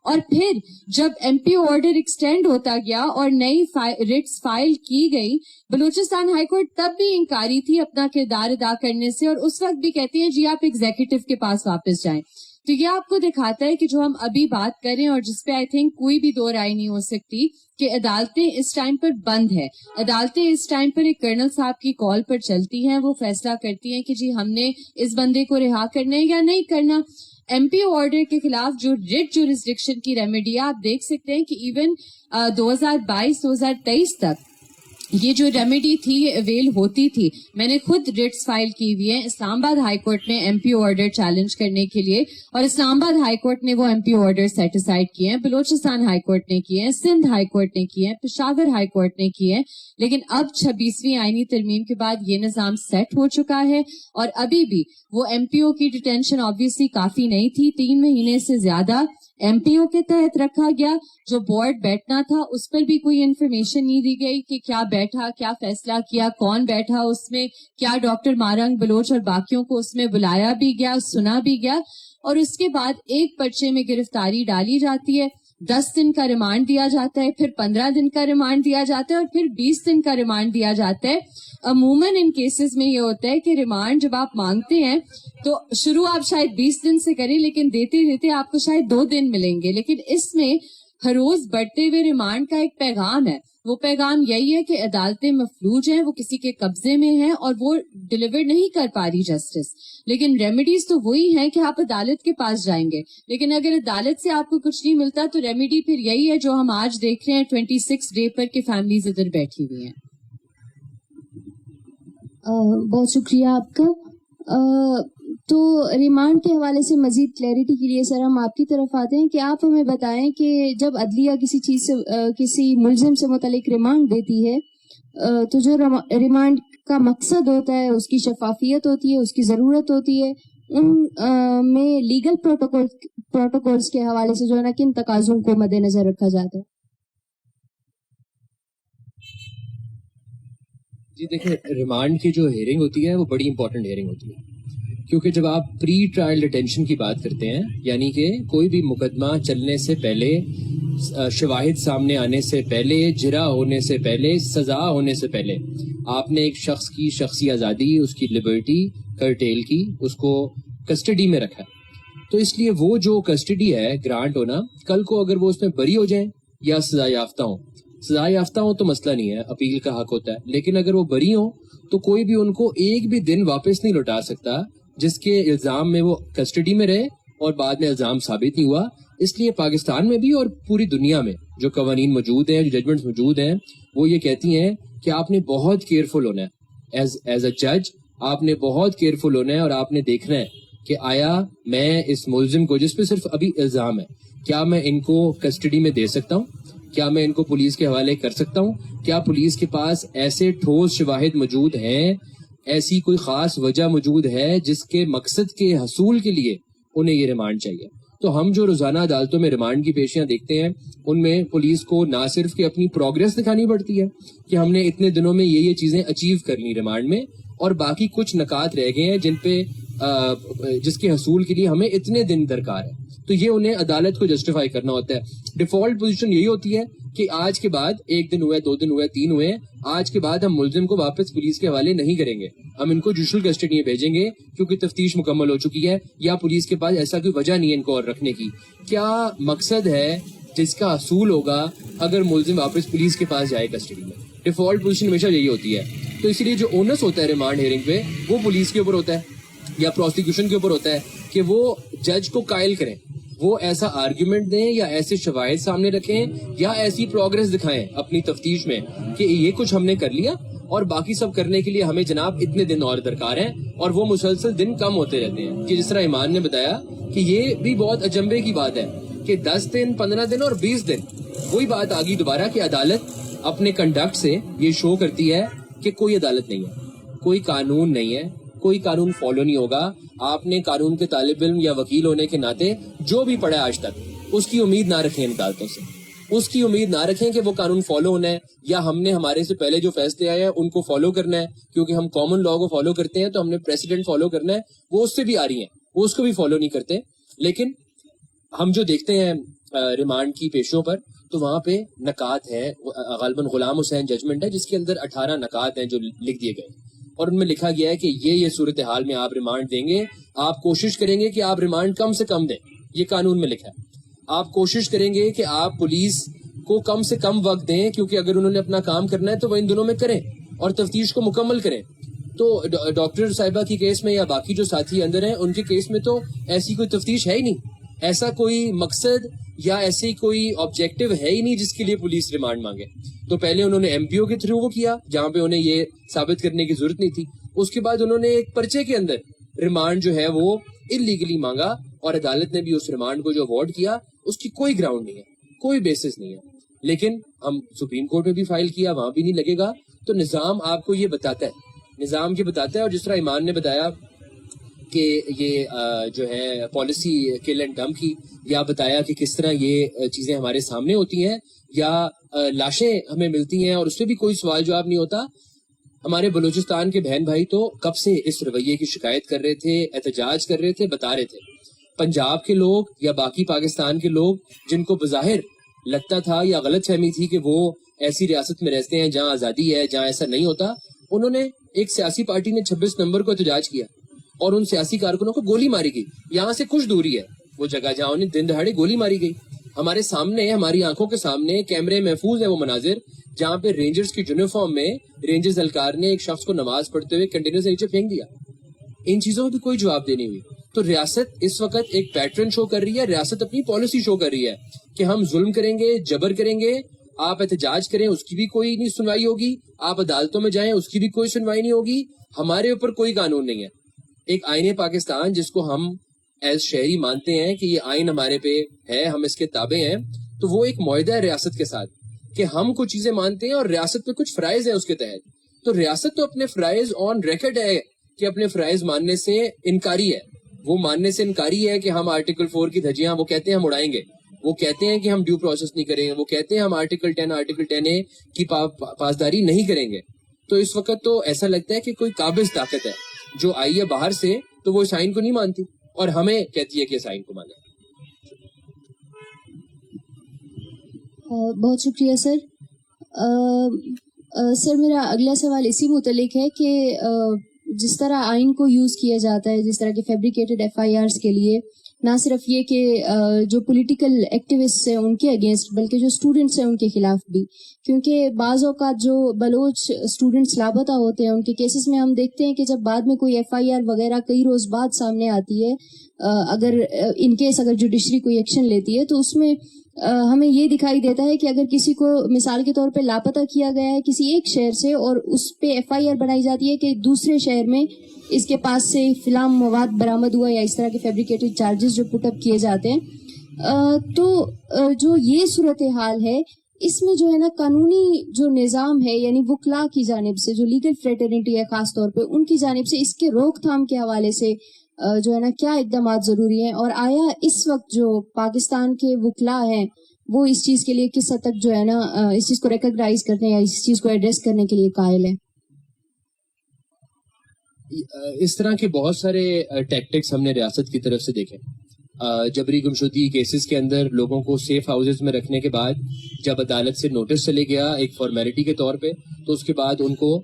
اور پھر جب ایم پی او آرڈر ایکسٹینڈ ہوتا گیا اور نئی ریٹس فائل کی گئی, بلوچستان ہائی کورٹ تب بھی انکاری تھی اپنا کردار ادا کرنے سے, اور اس وقت بھی کہتی ہیں جی آپ ایگزیکٹو کے پاس واپس جائیں. تو یہ آپ کو دکھاتا ہے کہ جو ہم ابھی بات کریں اور جس پہ آئی تھنک کوئی بھی دو رائے نہیں ہو سکتی کہ عدالتیں اس ٹائم پر بند ہے. عدالتیں اس ٹائم پر ایک کرنل صاحب کی کال پر چلتی ہیں, وہ فیصلہ کرتی ہیں کہ جی ہم نے اس بندے کو رہا کرنا ہے یا نہیں کرنا. ایم پی او آرڈر کے خلاف جو ریٹ جورسڈکشن کی ریمیڈی آپ دیکھ سکتے ہیں کہ ایون 2022-2023 تک یہ جو ریمیڈی تھی یہ اویل ہوتی تھی. میں نے خود ریٹس فائل کی ہوئی ہیں اسلام آباد ہائی کورٹ میں ایم پی او آرڈر چیلنج کرنے کے لیے, اور اسلام آباد ہائی کورٹ نے وہ ایم پی او آرڈر سیٹ اسائڈ کیے ہیں, بلوچستان ہائی کورٹ نے کیے ہیں, سندھ ہائی کورٹ نے کیے ہیں, پشاور ہائی کورٹ نے کیے ہیں. لیکن اب 26ویں آئینی ترمیم کے بعد یہ نظام سیٹ ہو چکا ہے, اور ابھی بھی وہ ایم پی او کی ڈیٹینشن آبویسلی کافی نہیں تھی. 3 مہینے سے زیادہ ایم پی او کے تحت رکھا گیا. جو بورڈ بیٹھنا تھا اس پر بھی کوئی انفارمیشن نہیں دی گئی کہ کیا بیٹھا, کیا فیصلہ کیا, کون بیٹھا اس میں, کیا ڈاکٹر مارنگ بلوچ اور باقیوں کو اس میں بلایا بھی گیا, سنا بھی گیا. اور اس کے بعد ایک پرچے میں گرفتاری ڈالی جاتی ہے, 10 دن کا ریمانڈ دیا جاتا ہے, پھر 15 دن کا ریمانڈ دیا جاتا ہے, اور پھر 20 دن کا ریمانڈ دیا جاتا ہے. عموماً ان کیسز میں یہ ہوتا ہے کہ ریمانڈ جب آپ مانگتے ہیں تو شروع آپ شاید 20 دن سے کریں, لیکن دیتے دیتے آپ کو شاید 2 دن ملیں گے. لیکن اس میں ہر روز بڑھتے ہوئے ریمانڈ کا ایک پیغام ہے. وہ پیغام یہی ہے کہ عدالتیں مفلوج ہیں, وہ کسی کے قبضے میں ہیں اور وہ ڈیلیور نہیں کر پا رہی جسٹس. لیکن ریمیڈیز تو وہی ہیں کہ آپ عدالت کے پاس جائیں گے, لیکن اگر عدالت سے آپ کو کچھ نہیں ملتا تو ریمیڈی پھر یہی ہے جو ہم آج دیکھ رہے ہیں 26 ڈے پر کہ فیملیز ادھر بیٹھی ہوئی ہیں. بہت شکریہ آپ کا. تو ریمانڈ کے حوالے سے مزید کلیئرٹی کے لیے سر ہم آپ کی طرف آتے ہیں کہ آپ ہمیں بتائیں کہ جب عدلیہ کسی چیز سے کسی ملزم سے متعلق ریمانڈ دیتی ہے تو جو ریمانڈ کا مقصد ہوتا ہے, اس کی شفافیت ہوتی ہے, اس کی ضرورت ہوتی ہے, ان میں لیگل پروٹوکولز کے حوالے سے جو ہے نا کن تقاضوں کو مد نظر رکھا جاتا ہے؟ جی دیکھیں, ریمانڈ کی جو ہیئرنگ ہوتی ہے وہ بڑی امپورٹنٹ ہیئرنگ ہوتی ہے, کیونکہ جب آپ پری ٹرائل ڈیٹینشن کی بات کرتے ہیں, یعنی کہ کوئی بھی مقدمہ چلنے سے پہلے, شواہد سامنے آنے سے پہلے, جرا ہونے سے پہلے, سزا ہونے سے پہلے آپ نے ایک شخص کی شخصی آزادی, اس کی لبرٹی کرٹیل کی, اس کو کسٹڈی میں رکھا. تو اس لیے وہ جو کسٹڈی ہے گرانٹ ہونا, کل کو اگر وہ اس میں بری ہو جائیں یا سزا یافتہ ہوں, سزا یافتہ ہوں تو مسئلہ نہیں ہے, اپیل کا حق ہوتا ہے, لیکن اگر وہ بری ہوں تو کوئی بھی ان کو ایک بھی دن واپس نہیں لوٹا سکتا جس کے الزام میں وہ کسٹڈی میں رہے اور بعد میں الزام ثابت نہیں ہوا. اس لیے پاکستان میں بھی اور پوری دنیا میں جو قوانین موجود ہیں, جو ججمنٹس موجود ہیں, وہ یہ کہتی ہیں کہ آپ نے بہت کیئرفل ہونا ہے ایز اے جج, آپ نے بہت کیئرفل ہونا ہے اور آپ نے دیکھنا ہے کہ آیا میں اس ملزم کو جس پہ صرف ابھی الزام ہے, کیا میں ان کو کسٹڈی میں دے سکتا ہوں, کیا میں ان کو پولیس کے حوالے کر سکتا ہوں, کیا پولیس کے پاس ایسے ٹھوس شواہد موجود ہیں, ایسی کوئی خاص وجہ موجود ہے جس کے مقصد کے حصول کے لیے انہیں یہ ریمانڈ چاہیے. تو ہم جو روزانہ عدالتوں میں ریمانڈ کی پیشیاں دیکھتے ہیں ان میں پولیس کو نہ صرف کہ اپنی پروگرس دکھانی پڑتی ہے کہ ہم نے اتنے دنوں میں یہ چیزیں اچیو کر لی ریمانڈ میں, اور باقی کچھ نکات رہ گئے ہیں جن پہ جس کے حصول کے لیے ہمیں اتنے دن درکار ہے, تو یہ انہیں عدالت کو جسٹیفائی کرنا ہوتا ہے. ڈیفالٹ پوزیشن یہی ہوتی ہے کہ آج کے بعد 1 دن ہوئے, 2 دن ہوئے, 3 ہوئے, آج کے بعد ہم ملزم کو واپس پولیس کے حوالے نہیں کریں گے, ہم ان کو جوڈیشل کسٹڈی میں بھیجیں گے کیونکہ تفتیش مکمل ہو چکی ہے, یا پولیس کے پاس ایسا کوئی وجہ نہیں ہے ان کو اور رکھنے کی. کیا مقصد ہے جس کا حصول ہوگا اگر ملزم واپس پولیس کے پاس جائے کسٹڈی میں؟ ڈیفالٹ پوزیشن ہمیشہ یہی ہوتی ہے. تو اس لیے جو اونس ہوتا ہے ریمانڈ ہیئرنگ پہ وہ پولیس کے اوپر ہوتا ہے یا پروسیکیوشن کے اوپر ہوتا ہے کہ وہ جج کو قائل کریں, وہ ایسا آرگیومنٹ دیں یا ایسے شواہد سامنے رکھیں یا ایسی پروگرس دکھائیں اپنی تفتیش میں کہ یہ کچھ ہم نے کر لیا اور باقی سب کرنے کے لیے ہمیں جناب اتنے دن اور درکار ہیں, اور وہ مسلسل دن کم ہوتے رہتے ہیں. کہ جس طرح ایمان نے بتایا کہ یہ بھی بہت اجنبے کی بات ہے کہ 10 دن, 15 دن اور 20 دن. وہی بات آ گئی دوبارہ کہ عدالت اپنے کنڈکٹ سے یہ شو کرتی ہے کہ کوئی عدالت نہیں ہے, کوئی قانون نہیں ہے, کوئی قانون فالو نہیں ہوگا. آپ نے قانون کے طالب علم یا وکیل ہونے کے ناطے جو بھی پڑھا آج تک اس کی امید نہ رکھیں عدالتوں سے, اس کی امید نہ رکھیں کہ وہ قانون فالو ہونا ہے یا ہم نے ہمارے سے پہلے جو فیصلے آئے ہیں ان کو فالو کرنا ہے, کیونکہ ہم کامن لا کو فالو کرتے ہیں تو ہم نے پریسیڈنٹ فالو کرنا ہے. وہ اس سے بھی آ رہی ہیں, وہ اس کو بھی فالو نہیں کرتے. لیکن ہم جو دیکھتے ہیں ریمانڈ کی پیشوں پر تو وہاں پہ نکات ہے, غالباً غلام حسین ججمنٹ ہے جس کے اندر 18 نکات ہیں جو لکھ دیے گئے, اور ان میں لکھا گیا ہے کہ یہ صورتحال میں آپ ریمانڈ دیں گے, آپ کوشش کریں گے کہ آپ ریمانڈ کم سے کم دیں, یہ قانون میں لکھا ہے. آپ کوشش کریں گے کہ آپ پولیس کو کم سے کم وقت دیں, کیونکہ اگر انہوں نے اپنا کام کرنا ہے تو وہ ان دنوں میں کریں اور تفتیش کو مکمل کریں. تو ڈاکٹر صاحبہ کی کیس میں یا باقی جو ساتھی اندر ہیں ان کے کیس میں تو ایسی کوئی تفتیش ہے ہی نہیں, ایسا کوئی مقصد یا ایسی کوئی آبجیکٹو ہے ہی نہیں جس کے لیے پولیس ریمانڈ مانگے. تو پہلے انہوں نے ایم پی او کے تھرو وہ کیا جہاں پہ انہیں یہ ثابت کرنے کی ضرورت نہیں تھی. اس کے بعد انہوں نے ایک پرچے کے اندر ریمانڈ جو ہے وہ انلیگلی مانگا, اور عدالت نے بھی اس ریمانڈ کو جو اوارڈ کیا اس کی کوئی گراؤنڈ نہیں ہے, کوئی بیسس نہیں ہے. لیکن ہم سپریم کورٹ میں بھی فائل کیا, وہاں بھی نہیں لگے گا. تو نظام آپ کو یہ بتاتا ہے, نظام یہ بتاتا ہے. اور جس طرح ایمان نے بتایا کہ یہ جو ہے پالیسی کل اینڈ ڈمپ کی, یا بتایا کہ کس طرح یہ چیزیں ہمارے سامنے ہوتی ہیں یا لاشیں ہمیں ملتی ہیں اور اس پہ بھی کوئی سوال جواب نہیں ہوتا. ہمارے بلوچستان کے بہن بھائی تو کب سے اس رویے کی شکایت کر رہے تھے, احتجاج کر رہے تھے, بتا رہے تھے. پنجاب کے لوگ یا باقی پاکستان کے لوگ جن کو بظاہر لگتا تھا یا غلط فہمی تھی کہ وہ ایسی ریاست میں رہتے ہیں جہاں آزادی ہے, جہاں ایسا نہیں ہوتا, انہوں نے ایک سیاسی پارٹی نے 26 نومبر کو احتجاج کیا اور ان سیاسی کارکنوں کو گولی ماری گئی. یہاں سے کچھ دوری ہے وہ جگہ جہاں انہیں دن دہاڑے گولی ماری گئی. ہمارے سامنے, ہماری آنکھوں کے سامنے کیمرے محفوظ ہے وہ مناظر جہاں پہ رینجرز کی یونیفارم میں رینجرز اہلکار نے ایک شخص کو نماز پڑھتے ہوئے کنٹینر سے نیچے پھینک دیا. ان چیزوں کی کوئی جواب دینی ہوئی. تو ریاست اس وقت ایک پیٹرن شو کر رہی ہے, ریاست اپنی پالیسی شو کر رہی ہے کہ ہم ظلم کریں گے, جبر کریں گے, آپ احتجاج کریں اس کی بھی کوئی نہیں سنوائی ہوگی, آپ عدالتوں میں جائیں اس کی بھی کوئی سنوائی نہیں ہوگی, ہمارے اوپر کوئی قانون نہیں ہے. ایک آئین پاکستان جس کو ہم ایز شہری مانتے ہیں کہ یہ آئین ہمارے پہ ہے, ہم اس کے تابع ہیں, تو وہ ایک معاہدہ ہے ریاست کے ساتھ کہ ہم کچھ چیزیں مانتے ہیں اور ریاست پہ کچھ فرائض ہیں اس کے تحت. تو ریاست تو اپنے فرائض آن ریکارڈ ہے کہ اپنے فرائض ماننے سے انکاری ہے. وہ ماننے سے انکاری ہے کہ ہم آرٹیکل 4 کی دھجیاں وہ کہتے ہیں ہم اڑائیں گے, وہ کہتے ہیں کہ ہم ڈیو پروسیس نہیں کریں گے, وہ کہتے ہیں ہم آرٹیکل 10A کی پاسداری نہیں کریں گے. تو اس وقت تو ایسا لگتا ہے کہ کوئی قابض طاقت ہے جو آئی ہے باہر سے, تو وہ اس آئین کو نہیں مانتی اور ہمیں کہتی ہے کہ اس آئین کو مانے. بہت شکریہ سر. سر میرا اگلا سوال اسی متعلق ہے کہ جس طرح آئین کو یوز کیا جاتا ہے, جس طرح کے فیبریکیٹڈ FIRs کے لیے, نہ صرف یہ کہ جو پولیٹیکل ایکٹیوسٹ ہیں ان کے اگینسٹ, بلکہ جو اسٹوڈنٹس ہیں ان کے خلاف بھی, کیونکہ بعض اوقات جو بلوچ اسٹوڈنٹس لاپتہ ہوتے ہیں ان کے کیسز میں ہم دیکھتے ہیں کہ جب بعد میں کوئی FIR وغیرہ کئی روز بعد سامنے آتی ہے, اگر ان کیس اگر جوڈیشری کوئی ایکشن لیتی ہے تو اس میں ہمیں یہ دکھائی دیتا ہے کہ اگر کسی کو مثال کے طور پہ لاپتہ کیا گیا ہے کسی ایک شہر سے اور اس پہ FIR بنائی جاتی ہے کہ دوسرے شہر میں اس کے پاس سے فلاں مواد برآمد ہوا, یا اس طرح کے فیبریکیٹڈ چارجز جو پٹ اپ کیے جاتے ہیں, تو جو یہ صورتحال ہے اس میں جو ہے نا قانونی جو نظام ہے, یعنی وکلاء کی جانب سے جو لیگل فریٹرنیٹی ہے خاص طور پہ ان کی جانب سے اس کے روک تھام کے حوالے سے جو ہے نا کیا اقدامات ضروری ہیں, اور آیا اس وقت جو پاکستان کے وکلاء ہیں وہ اس چیز کے لیے کس حد تک جو ہے نا اس چیز کو ریکگنائز کرتے ہیں یا اس چیز کو ایڈریس کرنے کے لیے قائل ہیں؟ اس طرح کے بہت سارے ٹیکٹکس ہم نے ریاست کی طرف سے دیکھے. جبری گمشدگی کیسز کے اندر لوگوں کو سیف ہاؤسز میں رکھنے کے بعد جب عدالت سے نوٹس چلے گیا ایک فارمیلٹی کے طور پہ, تو اس کے بعد ان کو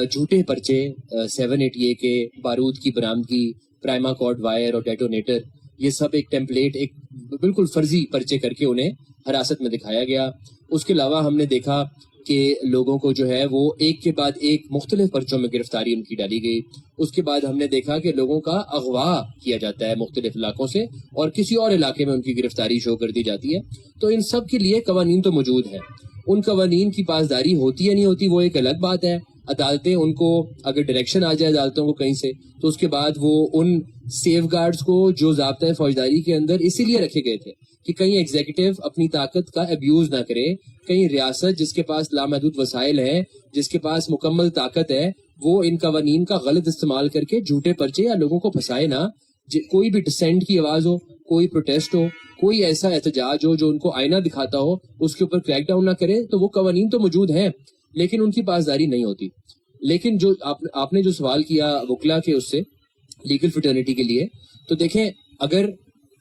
جھوٹے پرچے 780A کے, بارود کی برآمدگی, پرائما کارڈ وائر اور ڈیٹونیٹر, یہ سب ایک ٹیمپلیٹ, ایک بالکل فرضی پرچے کر کے انہیں حراست میں دکھایا گیا. اس کے علاوہ ہم نے دیکھا کہ لوگوں کو جو ہے وہ ایک کے بعد ایک مختلف پرچوں میں گرفتاری ان کی ڈالی گئی. اس کے بعد ہم نے دیکھا کہ لوگوں کا اغوا کیا جاتا ہے مختلف علاقوں سے اور کسی اور علاقے میں ان کی گرفتاری شو کر دی جاتی ہے. تو ان سب کے لیے قوانین تو موجود ہیں, ان قوانین کی پاسداری ہوتی یا نہیں ہوتی وہ ایک الگ بات ہے. عدالتیں ان کو اگر ڈائریکشن آ جائے عدالتوں کو کہیں سے, تو اس کے بعد وہ ان سیف گارڈز کو جو ضابطۂ فوجداری کے اندر اسی لیے رکھے گئے تھے کہ کہیں ایگزیکٹو اپنی طاقت کا ابیوز نہ کرے, کہیں ریاست جس کے پاس لامحدود وسائل ہے, جس کے پاس مکمل طاقت ہے, وہ ان قوانین کا غلط استعمال کر کے جھوٹے پرچے یا لوگوں کو پھنسائے نہ. کوئی بھی ڈسینٹ کی آواز ہو, کوئی پروٹیسٹ ہو, کوئی ایسا احتجاج ہو جو ان کو آئینہ دکھاتا ہو, اس کے اوپر کریک ڈاؤن نہ کرے. تو وہ قوانین تو موجود ہیں لیکن ان کی پاسداری نہیں ہوتی. لیکن جو آپ نے جو سوال کیا وکلا کے اس سے لیگل فریٹرنیٹی کے لیے, تو دیکھیں اگر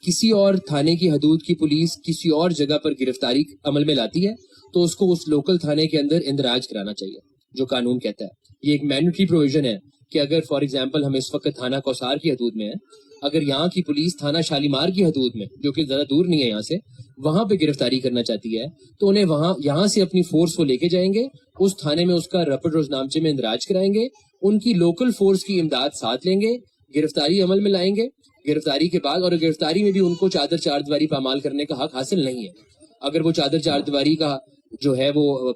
کسی اور تھانے کی حدود کی پولیس کسی اور جگہ پر گرفتاری عمل میں لاتی ہے تو اس کو اس لوکل تھانے کے اندر اندراج کرانا چاہیے جو قانون کہتا ہے. یہ ایک مینڈیٹری پروویژن ہے کہ اگر فار ایگزامپل ہم اس وقت تھانہ کوثار کی حدود میں ہیں, اگر یہاں کی پولیس تھانہ شالیمار کی حدود میں جو کہ زیادہ دور نہیں ہے یہاں سے, وہاں پہ گرفتاری کرنا چاہتی ہے تو انہیں یہاں سے اپنی فورس کو لے کے جائیں گے, اس تھانے میں اس کا رپٹ روزنامچے میں اندراج کرائیں گے, ان کی لوکل فورس کی امداد ساتھ لیں گے, گرفتاری عمل میں لائیں گے. گرفتاری کے بعد, اور گرفتاری میں بھی ان کو چادر چار دیواری پامال کرنے کا حق حاصل نہیں ہے. اگر وہ چادر چار دیواری کا جو ہے وہ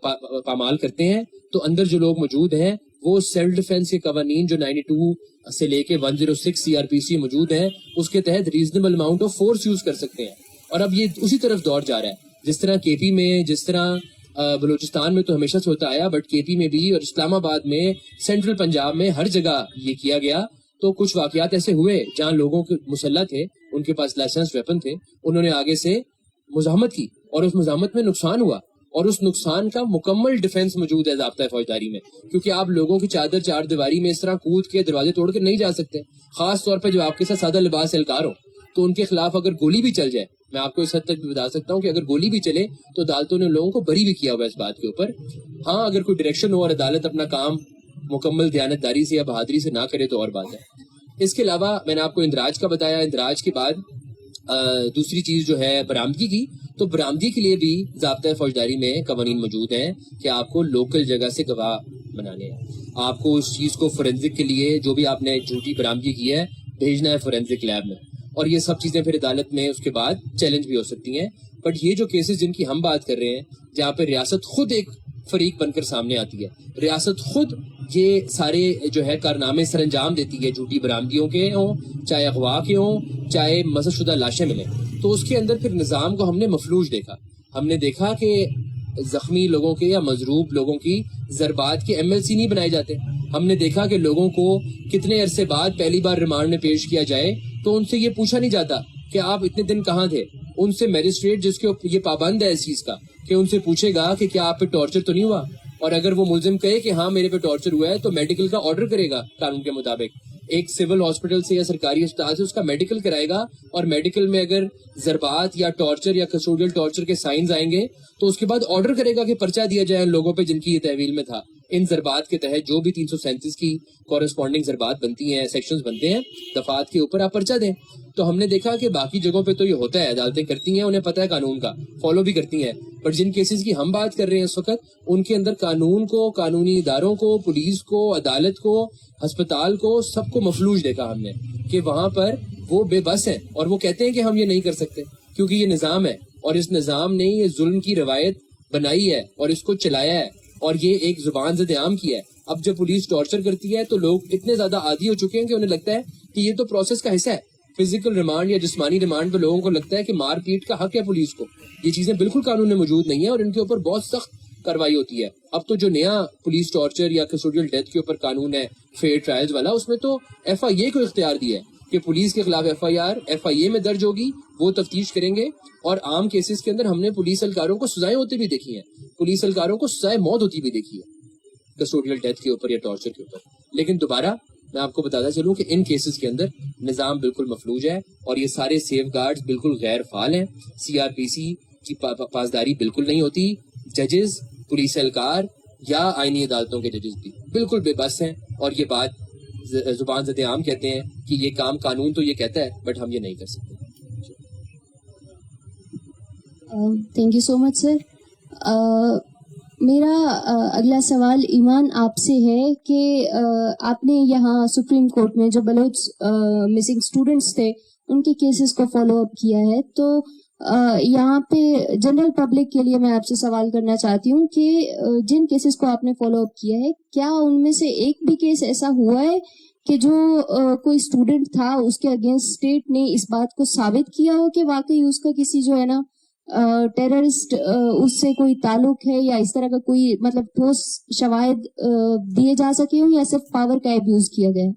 پامال کرتے ہیں تو اندر جو لوگ موجود ہیں وہ سیلف ڈیفense کے قوانین جو 92 سے لے کے 106 CRPC موجود ہیں اس کے تحت reasonable amount of force use کر سکتے ہیں. اور اب یہ اسی طرف دور جا رہا ہے جس طرح KP میں, جس طرح بلوچستان میں تو ہمیشہ سے ہوتا آیا, بٹ KP میں بھی اور اسلام آباد میں, سینٹرل پنجاب میں, ہر جگہ یہ کیا گیا. تو کچھ واقعات ایسے ہوئے جہاں لوگوں کے مسلح تھے, ان کے پاس لائسنس ویپن تھے, انہوں نے آگے سے مزاحمت کی اور اس مزاحمت میں نقصان ہوا, اور اس نقصان کا مکمل ڈیفنس موجود ہے ضابطۂ فوجداری میں, کیونکہ آپ لوگوں کی چادر چار دیواری میں اس طرح کود کے دروازے توڑ کے نہیں جا سکتے. خاص طور پہ جو آپ کے ساتھ سادہ لباس اہلکار ہو تو ان کے خلاف اگر گولی بھی چل جائے, میں آپ کو اس حد تک بھی بتا سکتا ہوں کہ اگر گولی بھی چلے تو عدالتوں نے لوگوں کو بری بھی کیا ہوا اس بات کے اوپر. ہاں اگر کوئی ڈائریکشن ہو اور عدالت اپنا کام مکمل دیانتداری سے یا بہادری سے نہ کرے تو اور بات ہے. اس کے علاوہ میں نے آپ کو اندراج کا بتایا. اندراج کے بعد دوسری چیز جو ہے برآمدگی کی, تو برآمدی کے لیے بھی ضابطۂ فوجداری میں قوانین موجود ہیں کہ آپ کو لوکل جگہ سے گواہ بنانے ہیں. آپ کو اس چیز کو فورینزک کے لیے جو بھی آپ نے جھوٹی برآمدگی کی ہے بھیجنا ہے فورینزک لیب میں, اور یہ سب چیزیں پھر عدالت میں اس کے بعد چیلنج بھی ہو سکتی ہیں. بٹ یہ جو کیسز جن کی ہم بات کر رہے ہیں جہاں پہ ریاست خود ایک فریق بن کر سامنے آتی ہے, ریاست خود یہ سارے جو ہے کارنامے سر انجام دیتی ہے, جھوٹی برآمدگیوں کے ہوں, چاہے اغوا کے ہوں, چاہے مسخ شدہ لاشیں ملیں, تو اس کے اندر پھر نظام کو ہم نے مفلوج دیکھا. ہم نے دیکھا کہ زخمی لوگوں کے یا مضروب لوگوں کی ضربات کے MLC نہیں بنائے جاتے. ہم نے دیکھا کہ لوگوں کو کتنے عرصے بعد پہلی بار ریمانڈ میں پیش کیا جائے تو ان سے یہ پوچھا نہیں جاتا کہ آپ اتنے دن کہاں تھے. ان سے میجسٹریٹ جس کے یہ پابند ہے اس چیز کا کہ ان سے پوچھے گا کہ کیا آپ پہ ٹارچر تو نہیں ہوا, اور اگر وہ ملزم کہے کہ ہاں میرے پہ ٹارچر ہوا ہے تو میڈیکل کا آرڈر کرے گا قانون کے مطابق, ایک سول ہاسپٹل سے یا سرکاری اسپتال سے اس کا میڈیکل کرائے گا, اور میڈیکل میں اگر ضربات یا ٹارچر یا کسٹوڈیل ٹارچر کے سائنز آئیں گے تو اس کے بعد آرڈر کرے گا کہ پرچہ دیا جائے ان لوگوں پہ جن کی یہ تحویل میں تھا. ان ضربات کے تحت جو بھی 337 کی کورسپونڈنگ ضربات بنتی ہیں, سیکشنز بنتے ہیں, دفعات کے اوپر آپ پرچہ دیں. تو ہم نے دیکھا کہ باقی جگہوں پہ تو یہ ہوتا ہے, عدالتیں کرتی ہیں, انہیں پتہ ہے قانون کا, فالو بھی کرتی ہیں. بٹ جن کیسز کی ہم بات کر رہے ہیں اس وقت, ان کے اندر قانون کو, قانونی اداروں کو, پولیس کو, عدالت کو, ہسپتال کو, سب کو مفلوج دیکھا ہم نے کہ وہاں پر وہ بے بس ہیں اور وہ کہتے ہیں کہ ہم یہ نہیں کر سکتے کیونکہ یہ نظام ہے, اور اس نظام نے یہ ظلم کی روایت بنائی ہے اور اس کو چلایا ہے, اور یہ ایک زبان زد عام کی ہے. اب جب پولیس ٹارچر کرتی ہے تو لوگ اتنے زیادہ عادی ہو چکے ہیں کہ انہیں لگتا ہے کہ یہ تو پروسیس کا حصہ ہے. فزیکل ریمانڈ یا جسمانی ریمانڈ پہ لوگوں کو لگتا ہے کہ مار پیٹ کا حق ہے پولیس کو. یہ چیزیں بالکل قانون میں موجود نہیں ہیں اور ان کے اوپر بہت سخت کارروائی ہوتی ہے. اب تو جو نیا پولیس ٹارچر یا کسٹوڈیل ڈیتھ کے اوپر قانون ہے فیئر ٹرائلز والا, اس میں تو FIA کو اختیار دیا ہے کہ پولیس کے خلاف FIA میں درج ہوگی, وہ تفتیش کریں گے. اور عام کیسز کے اندر ہم نے پولیس اہلکاروں کو سزائیں ہوتی بھی دیکھی ہیں, پولیس اہلکاروں کو سزائے موت ہوتی بھی دیکھی ہے کسٹوڈیل ڈیتھ کے اوپر یا ٹارچر کے اوپر. لیکن دوبارہ میں آپ کو بتاتا چلوں کہ ان کیسز کے اندر نظام بالکل مفلوج ہے اور یہ سارے سیف گارڈز بالکل غیر فعال ہیں. CRPC کی پاسداری بالکل نہیں ہوتی. ججز, پولیس اہلکار یا آئینی عدالتوں کے ججز بھی بالکل بے بس ہیں, اور یہ بات زبان زد عام کہتے ہیں کہ یہ کام قانون تو یہ کہتا ہے بٹ ہم یہ نہیں کر سکتے. تھینک یو سو مچ سر. میرا اگلا سوال ایمان آپ سے ہے کہ آپ نے یہاں سپریم کورٹ میں جو بلوچ مسنگ اسٹوڈنٹس تھے ان کے کیسز کو فالو اپ کیا ہے, تو یہاں پہ جنرل پبلک کے لیے میں آپ سے سوال کرنا چاہتی ہوں کہ جن کیسز کو آپ نے فالو اپ کیا ہے, کیا ان میں سے ایک بھی کیس ایسا ہوا ہے کہ جو کوئی اسٹوڈنٹ تھا اس کے اگینسٹ اسٹیٹ نے اس بات کو ثابت کیا ہو کہ واقعی اس کا کسی جو ہے نا ٹیررسٹ اس سے کوئی تعلق ہے, یا اس طرح کا کوئی مطلب ٹھوس شواہد دیے جا سکے ہوں, یا صرف پاور کا ابیوز کیا گیا؟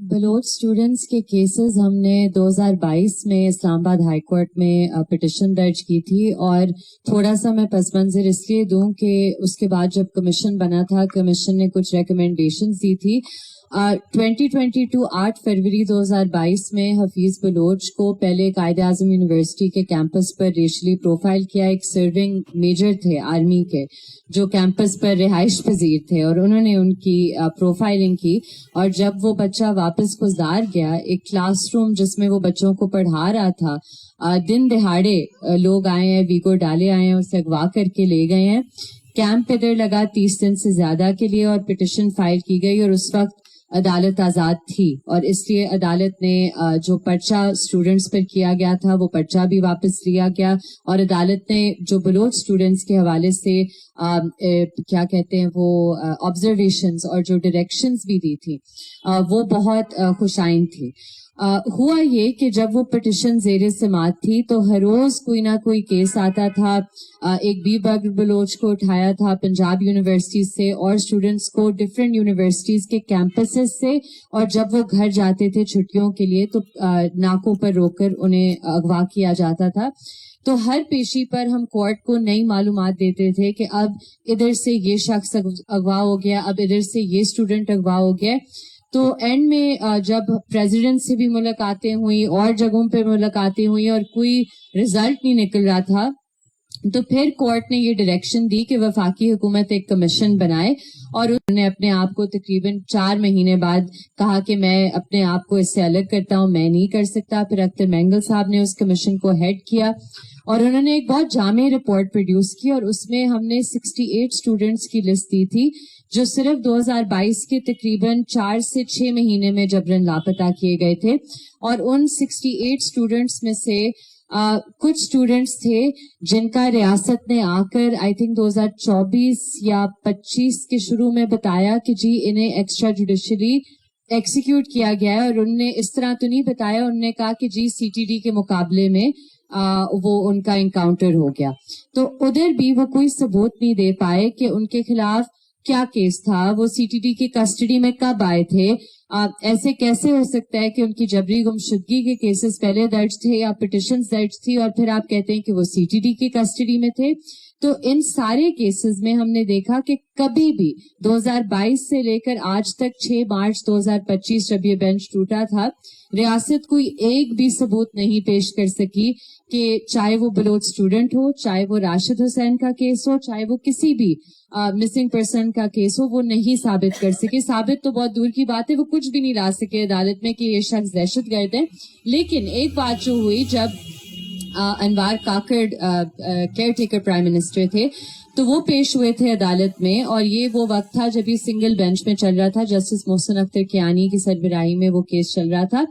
بلوچ اسٹوڈنٹس کے کیسز ہم نے 2022 میں اسلام آباد ہائی کورٹ میں پٹیشن درج کی تھی, اور تھوڑا سا میں پس منظر اس لیے دوں کہ اس کے بعد جب کمیشن بنا تھا, کمیشن نے کچھ ریکمنڈیشنز دی تھی. 2022 8 فروری 2022 میں حفیظ بلوچ کو پہلے قائد اعظم یونیورسٹی کے کیمپس پر ریشلی پروفائل کیا. ایک سرونگ میجر تھے آرمی کے جو کیمپس پر رہائش پذیر تھے, اور انہوں نے ان کی پروفائلنگ کی. اور جب وہ بچہ واپس گزار گیا, ایک کلاس روم جس میں وہ بچوں کو پڑھا رہا تھا, دن دہاڑے لوگ آئے ہیں, ویگو ڈالے آئے ہیں, اسے اغوا کر کے لے گئے ہیں. کیمپ ادھر لگا 30 دن سے زیادہ کے لیے, اور پٹیشن فائل کی گئی, اور اس وقت عدالت آزاد تھی, اور اس لیے عدالت نے جو پرچہ اسٹوڈنٹس پر کیا گیا تھا وہ پرچہ بھی واپس لیا گیا, اور عدالت نے جو بلوچ اسٹوڈنٹس کے حوالے سے کیا کہتے ہیں وہ آبزرویشنز اور جو ڈائریکشنز بھی دی تھی وہ بہت خوشائن تھی. ہوا یہ کہ جب وہ پٹیشن زیر سماعت تھی تو ہر روز کوئی نہ کوئی کیس آتا تھا. ایک بی بکر بلوچ کو اٹھایا تھا پنجاب یونیورسٹی سے, اور اسٹوڈنٹس کو ڈفرینٹ یونیورسٹیز کے کیمپسز سے, اور جب وہ گھر جاتے تھے چھٹیوں کے لیے تو ناکوں پر روک کر انہیں اغوا کیا جاتا تھا. تو ہر پیشی پر ہم کورٹ کو نئی معلومات دیتے تھے کہ اب ادھر سے یہ شخص اغوا ہو گیا, اب ادھر سے یہ اسٹوڈنٹ اغوا ہو گیا. تو اینڈ میں جب پریزیڈنٹ سے بھی ملاقاتیں ہوئی اور جگہوں پہ ملاقاتیں ہوئی اور کوئی رزلٹ نہیں نکل رہا تھا, تو پھر کورٹ نے یہ ڈائریکشن دی کہ وفاقی حکومت ایک کمیشن بنائے اور انہوں نے اپنے آپ کو تقریباً 4 مہینے بعد کہا کہ میں اپنے آپ کو اس سے الگ کرتا ہوں, میں نہیں کر سکتا. پھر اختر مینگل صاحب نے اس کمیشن کو ہیڈ کیا اور انہوں نے ایک بہت جامع رپورٹ پروڈیوس کی اور اس میں ہم نے 68 اسٹوڈنٹس کی لسٹ دی تھی جو صرف 2022 کے تقریباً 4 سے 6 مہینے میں جبراً لاپتہ کیے گئے تھے. اور ان 68 اسٹوڈنٹس میں سے کچھ اسٹوڈنٹس تھے جن کا ریاست نے آ کر آئی تھنک 2024 یا 25 کے شروع میں بتایا کہ جی انہیں ایکسٹرا جوڈیشلی ایکسیکیوٹ کیا گیا ہے, اور انہوں نے اس طرح تو نہیں بتایا, انہوں نے کہا کہ جی CTD کے مقابلے میں وہ ان کا انکاؤنٹر ہو گیا. تو ادھر بھی وہ کوئی ثبوت نہیں دے پائے کہ ان کے خلاف کیا کیس تھا, وہ CTD کی کسٹڈی میں کب آئے تھے, ایسے کیسے ہو سکتا ہے کہ ان کی جبری گمشدگی کے کیسز پہلے درج تھے یا پٹیشنز درج تھی اور پھر آپ کہتے ہیں کہ وہ CTD کی کسٹڈی میں تھے. تو ان سارے کیسز میں ہم نے دیکھا کہ کبھی بھی 2022 سے لے کر آج تک 6 مارچ 2025 جب یہ بینچ ٹوٹا تھا, ریاست کوئی ایک بھی ثبوت نہیں پیش کر سکی کہ چاہے وہ بلوچ اسٹوڈنٹ ہو, چاہے وہ راشد حسین کا کیس ہو, چاہے وہ کسی بھی مسنگ پرسن کا کیس ہو, وہ نہیں ثابت کر سکے. ثابت تو بہت دور کی بات ہے, وہ کچھ بھی نہیں لا سکے عدالت میں کہ یہ شخص دہشت گرد ہے. لیکن ایک بات جو ہوئی, جب Anwar Kakar caretaker prime minister تھے تو وہ پیش ہوئے تھے عدالت میں, اور یہ وہ وقت تھا جب یہ سنگل بینچ میں چل رہا تھا, جسٹس محسن اختر کیانی کی سربراہی میں وہ کیس چل رہا تھا.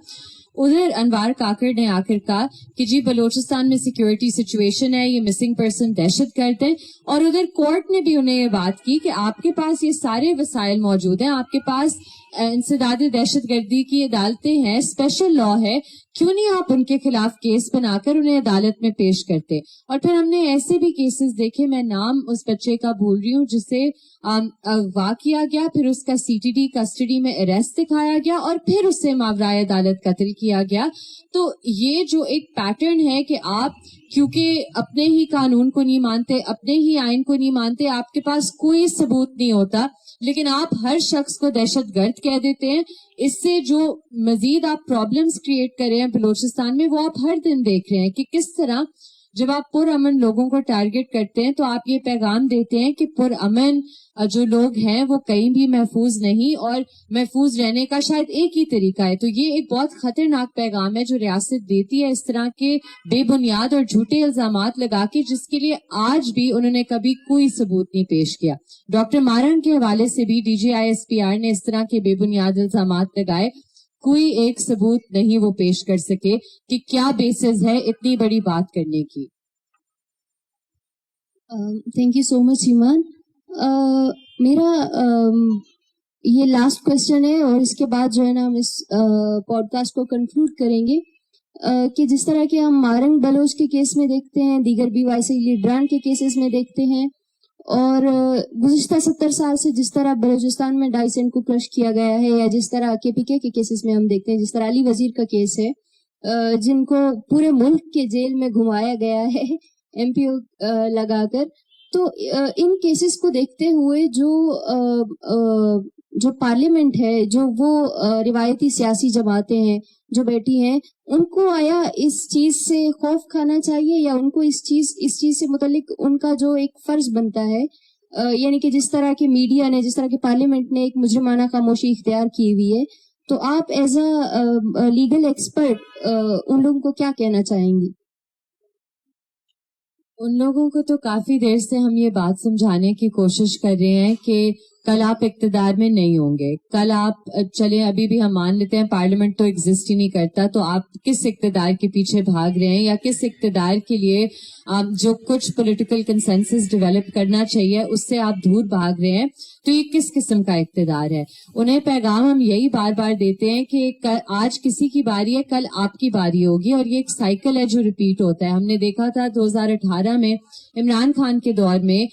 ادھر انوار کاکڑ نے آ کر کہا کہ جی بلوچستان میں سیکیورٹی سچویشن ہے, یہ مسنگ پرسن دہشت گرد ہے, اور ادھر کورٹ نے بھی انہیں یہ بات کی کہ آپ کے پاس یہ سارے وسائل موجود ہیں, آپ کے پاس انسداد دہشت گردی کی عدالتیں ہیں, اسپیشل لا ہے, کیوں نہیں آپ ان کے خلاف کیس بنا کر انہیں عدالت میں پیش کرتے. اور پھر ہم نے ایسے بھی کیسز دیکھے, میں نام اس بچے کا بھول رہی ہوں جسے اغوا کیا گیا, پھر اس کا CTD کسٹڈی میں اریسٹ دکھایا گیا اور پھر اسے ماورائے عدالت قتل کیا گیا. تو یہ جو ایک پیٹرن ہے کہ آپ کیونکہ اپنے ہی قانون کو نہیں مانتے, اپنے ہی آئین کو نہیں مانتے, آپ کے پاس کوئی ثبوت نہیں ہوتا, لیکن آپ ہر شخص کو دہشت گرد کہہ دیتے ہیں. اس سے جو مزید آپ پرابلمز کریٹ کر رہے ہیں بلوچستان میں, وہ آپ ہر دن دیکھ رہے ہیں کہ کس طرح جب آپ پرامن لوگوں کو ٹارگٹ کرتے ہیں تو آپ یہ پیغام دیتے ہیں کہ پرامن جو لوگ ہیں وہ کہیں بھی محفوظ نہیں, اور محفوظ رہنے کا شاید ایک ہی طریقہ ہے. تو یہ ایک بہت خطرناک پیغام ہے جو ریاست دیتی ہے اس طرح کے بے بنیاد اور جھوٹے الزامات لگا کے, جس کے لیے آج بھی انہوں نے کبھی کوئی ثبوت نہیں پیش کیا. ڈاکٹر مارنگ کے حوالے سے بھی DGISPR نے اس طرح کے بے بنیاد الزامات لگائے, کوئی ایک ثبوت نہیں وہ پیش کر سکے کہ کیا بیسز ہے اتنی بڑی بات کرنے کی. تھینک یو سو مچ ایمان. میرا یہ لاسٹ کوشچن ہے اور اس کے بعد جو ہے نا ہم اس پوڈ کاسٹ کو کنکلوڈ کریں گے کہ جس طرح کہ ہم مارنگ بلوچ کے کیس میں دیکھتے ہیں, دیگر BYC لیڈران کے کیسز میں دیکھتے ہیں, اور گزشتہ 70 سال سے جس طرح بلوچستان میں ڈائسنٹ کو کرش کیا گیا ہے, یا جس طرح KPK کے کیسز میں ہم دیکھتے ہیں, جس طرح علی وزیر کا کیس ہے جن کو پورے ملک کے جیل میں گھمایا گیا ہے MPO لگا کر. تو ان کیسز کو دیکھتے ہوئے جو پارلیمنٹ ہے, جو وہ روایتی سیاسی جماعتیں ہیں جو بیٹھی ہیں, ان کو آیا اس چیز سے خوف کھانا چاہیے, یا ان کو اس چیز سے متعلق ان کا جو ایک فرض بنتا ہے, یعنی کہ جس طرح کے میڈیا نے, جس طرح کے پارلیمنٹ نے ایک مجرمانہ خاموشی اختیار کی ہوئی ہے, تو آپ as a legal expert in لوگوں کو کیا کہنا چاہیں گی؟ ان لوگوں کو تو کافی دیر سے ہم یہ بات سمجھانے کی کوشش کر رہے ہیں کہ کل آپ اقتدار میں نہیں ہوں گے, کل آپ چلیں ابھی بھی ہم مان لیتے ہیں پارلیمنٹ تو ایگزسٹ ہی نہیں کرتا, تو آپ کس اقتدار کے پیچھے بھاگ رہے ہیں, یا کس اقتدار کے لیے جو کچھ پولیٹیکل کنسنسس ڈیولپ کرنا چاہیے اس سے آپ دور بھاگ رہے ہیں, تو یہ کس قسم کا اقتدار ہے؟ انہیں پیغام ہم یہی بار بار دیتے ہیں کہ آج کسی کی باری ہے, کل آپ کی باری ہوگی, اور یہ ایک سائیکل ہے جو ریپیٹ ہوتا ہے. ہم نے دیکھا تھا 2018 میں عمران خان کے دور میں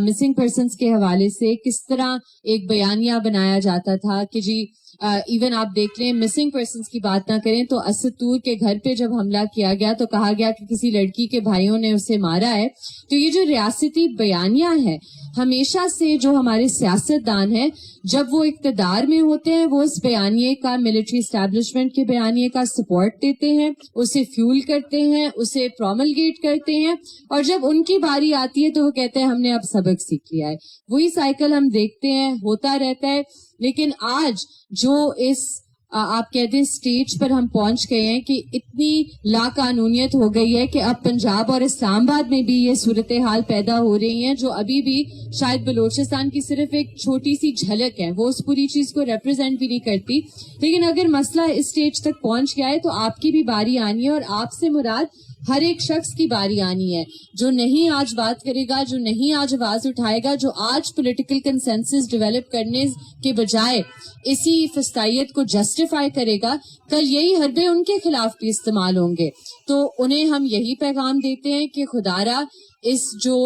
مسنگ پرسنز کے حوالے سے کس طرح ایک بیانیہ بنایا جاتا تھا کہ جی ایون آپ دیکھ لیں, مسنگ پرسنز کی بات نہ کریں تو اسد طور کے گھر پہ جب حملہ کیا گیا تو کہا گیا کہ کسی لڑکی کے بھائیوں نے اسے مارا ہے. تو یہ جو ریاستی بیانیہ ہے ہمیشہ سے جو ہمارے سیاستدان ہیں جب وہ اقتدار میں ہوتے ہیں وہ اس بیانیے کا ملٹری اسٹیبلشمنٹ کے بیانیے کا سپورٹ دیتے ہیں, اسے فیول کرتے ہیں, اسے پروملگیٹ کرتے ہیں, اور جب ان کی باری آتی ہے تو وہ کہتے ہیں ہم نے اب سبق سیکھ لیا ہے. وہی سائیکل ہم دیکھتے ہیں ہوتا رہتا ہے. لیکن آج جو اس آپ کہتے ہیں سٹیج پر ہم پہنچ گئے ہیں کہ اتنی لاقانونیت ہو گئی ہے کہ اب پنجاب اور اسلام آباد میں بھی یہ صورتحال پیدا ہو رہی ہیں جو ابھی بھی شاید بلوچستان کی صرف ایک چھوٹی سی جھلک ہے, وہ اس پوری چیز کو ریپرزینٹ بھی نہیں کرتی. لیکن اگر مسئلہ اس سٹیج تک پہنچ گیا ہے تو آپ کی بھی باری آنی ہے, اور آپ سے مراد ہر ایک شخص کی باری آنی ہے جو نہیں آج بات کرے گا, جو نہیں آج آواز اٹھائے گا, جو آج پولیٹیکل کنسنسس ڈیولپ کرنے کے بجائے اسی فسطائیت کو جسٹیفائی کرے گا, کل یہی حربے ان کے خلاف بھی استعمال ہوں گے. تو انہیں ہم یہی پیغام دیتے ہیں کہ خدارا اس جو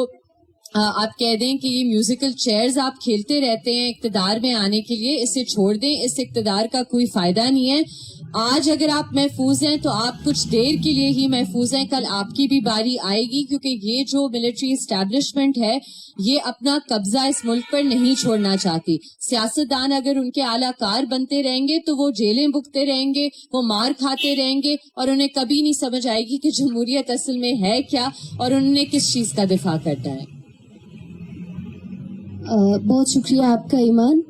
آپ کہہ دیں کہ یہ میوزیکل چیئرز آپ کھیلتے رہتے ہیں اقتدار میں آنے کے لیے, اسے چھوڑ دیں, اس اقتدار کا کوئی فائدہ نہیں ہے. آج اگر آپ محفوظ ہیں تو آپ کچھ دیر کے لیے ہی محفوظ ہیں, کل آپ کی بھی باری آئے گی, کیونکہ یہ جو ملٹری اسٹیبلشمنٹ ہے یہ اپنا قبضہ اس ملک پر نہیں چھوڑنا چاہتی. سیاستدان اگر ان کے اعلی کار بنتے رہیں گے تو وہ جیلیں بکتے رہیں گے, وہ مار کھاتے رہیں گے, اور انہیں کبھی نہیں سمجھ آئے گی کہ جمہوریت اصل میں ہے کیا اور انہوں نے کس چیز کا دفاع کرنا ہے. بہت شکریہ آپ کا ایمان.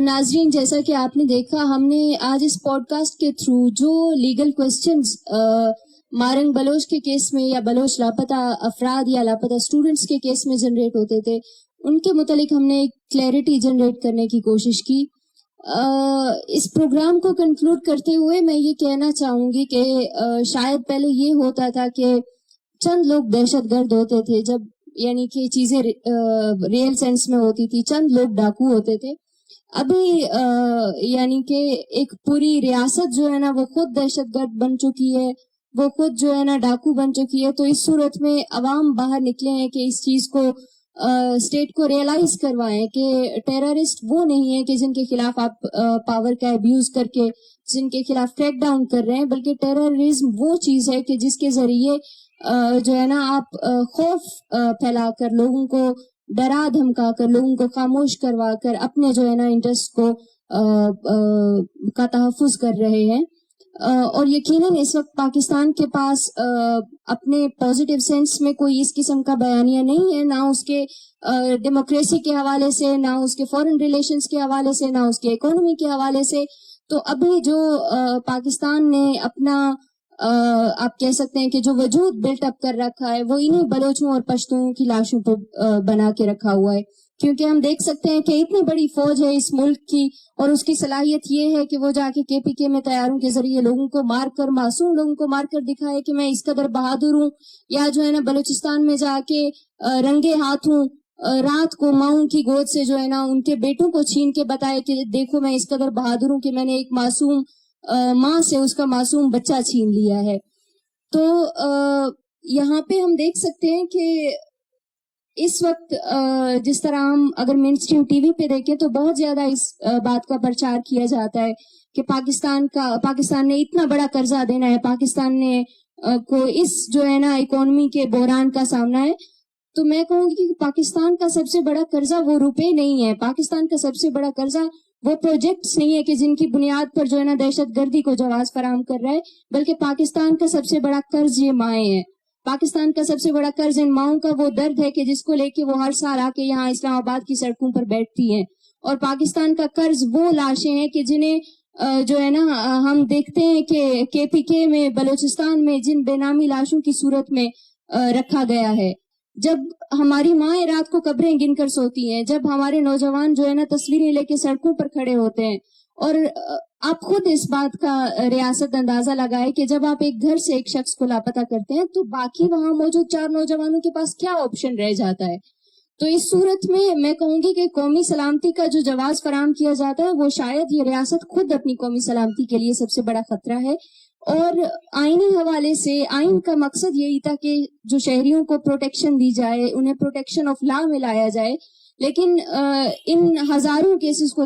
ناظرین, جیسا کہ آپ نے دیکھا ہم نے آج اس پوڈ کاسٹ کے تھرو جو لیگل کوسچنز مارنگ بلوچ کے کیس میں یا بلوچ لاپتہ افراد یا لاپتہ اسٹوڈنٹس کے کیس میں جنریٹ ہوتے تھے ان کے متعلق ہم نے ایک کلیئرٹی جنریٹ کرنے کی کوشش کی. اس پروگرام کو کنکلوڈ کرتے ہوئے میں یہ کہنا چاہوں گی کہ شاید پہلے یہ ہوتا تھا کہ چند لوگ دہشت گرد ہوتے تھے, جب یعنی کہ چیزیں ریئل سینس میں ہوتی تھی, چند لوگ ڈاکو ہوتے تھے. ابھی یعنی کہ ایک پوری ریاست جو ہے نا وہ خود دہشت گرد بن چکی ہے, وہ خود جو ہے نا ڈاکو بن چکی ہے. تو اس صورت میں عوام باہر نکلے ہیں کہ اس چیز کو اسٹیٹ کو ریئلائز کروائیں کہ ٹیررسٹ وہ نہیں ہے کہ جن کے خلاف آپ پاور کا ابیوز کر کے جن کے خلاف کریک ڈاؤن کر رہے ہیں, بلکہ ٹیررزم وہ چیز ہے کہ جس کے ذریعے جو ہے نا آپ خوف پھیلا کر, لوگوں کو ڈرا دھمکا کر, لوگوں کو خاموش کروا کر اپنے جو ہے نا انٹرسٹ کو کا تحفظ کر رہے ہیں. اور یقیناً اس وقت پاکستان کے پاس اپنے پازیٹیو سینس میں کوئی اس قسم کا بیانیہ نہیں ہے, نہ اس کے ڈیموکریسی کے حوالے سے, نہ اس کے فورن ریلیشنز کے حوالے سے, نہ اس کے اکانومی کے حوالے سے. تو ابھی جو پاکستان نے اپنا آپ کہہ سکتے ہیں کہ جو وجود بلٹ اپ کر رکھا ہے وہ انہیں بلوچوں اور پشتوں کی لاشوں پر بنا کے رکھا ہوا ہے. کیونکہ ہم دیکھ سکتے ہیں کہ اتنی بڑی فوج ہے اس ملک کی, اور اس کی صلاحیت یہ ہے کہ وہ جا کے پی کے میں تیاروں کے ذریعے لوگوں کو مار کر, معصوم لوگوں کو مار کر دکھائے کہ میں اس قدر بہادر ہوں, یا جو ہے نا بلوچستان میں جا کے رنگے ہاتھوں رات کو ماؤں کی گود سے جو ہے نا ان کے بیٹوں کو چھین کے بتائے کہ دیکھو میں اس قدر بہادر ہوں کہ میں نے ایک معصوم ماں سے اس کا معصوم بچہ چھین لیا ہے. تو یہاں پہ ہم دیکھ سکتے ہیں کہ اس وقت جس طرح ہم اگر مین اسٹریم ٹی وی پہ دیکھیں تو بہت زیادہ اس بات کا پرچار کیا جاتا ہے کہ پاکستان نے اتنا بڑا قرضہ دینا ہے, پاکستان نے کو اس جو ہے نا اکانومی کے بحران کا سامنا ہے. تو میں کہوں گی کہ پاکستان کا سب سے بڑا قرضہ وہ روپے نہیں ہے, پاکستان کا سب سے بڑا قرضہ وہ پروجیکٹس نہیں ہے کہ جن کی بنیاد پر جو ہے نا دہشت گردی کو جواز فراہم کر رہا ہے, بلکہ پاکستان کا سب سے بڑا قرض یہ مائیں ہیں. پاکستان کا سب سے بڑا قرض ان ماؤں کا وہ درد ہے کہ جس کو لے کے وہ ہر سال آ کے یہاں اسلام آباد کی سڑکوں پر بیٹھتی ہیں. اور پاکستان کا قرض وہ لاشیں ہیں کہ جنہیں جو ہے نا ہم دیکھتے ہیں کہ کے پی کے میں بلوچستان میں جن بے نامی لاشوں کی صورت میں رکھا گیا ہے. جب ہماری مائیں رات کو قبریں گن کر سوتی ہیں, جب ہمارے نوجوان جو ہے نا تصویریں لے کے سڑکوں پر کھڑے ہوتے ہیں, اور آپ خود اس بات کا ریاست اندازہ لگائے کہ جب آپ ایک گھر سے ایک شخص کو لاپتہ کرتے ہیں تو باقی وہاں موجود 4 نوجوانوں کے پاس کیا آپشن رہ جاتا ہے. تو اس صورت میں کہوں گی کہ قومی سلامتی کا جو جواز فراہم کیا جاتا ہے وہ شاید یہ ریاست خود اپنی قومی سلامتی کے لیے سب سے بڑا خطرہ ہے. اور آئینی حوالے سے آئین کا مقصد یہی تھا کہ جو شہریوں کو پروٹیکشن دی جائے, انہیں پروٹیکشن آف لا میں لایا جائے, لیکن ان ہزاروں کیسز کو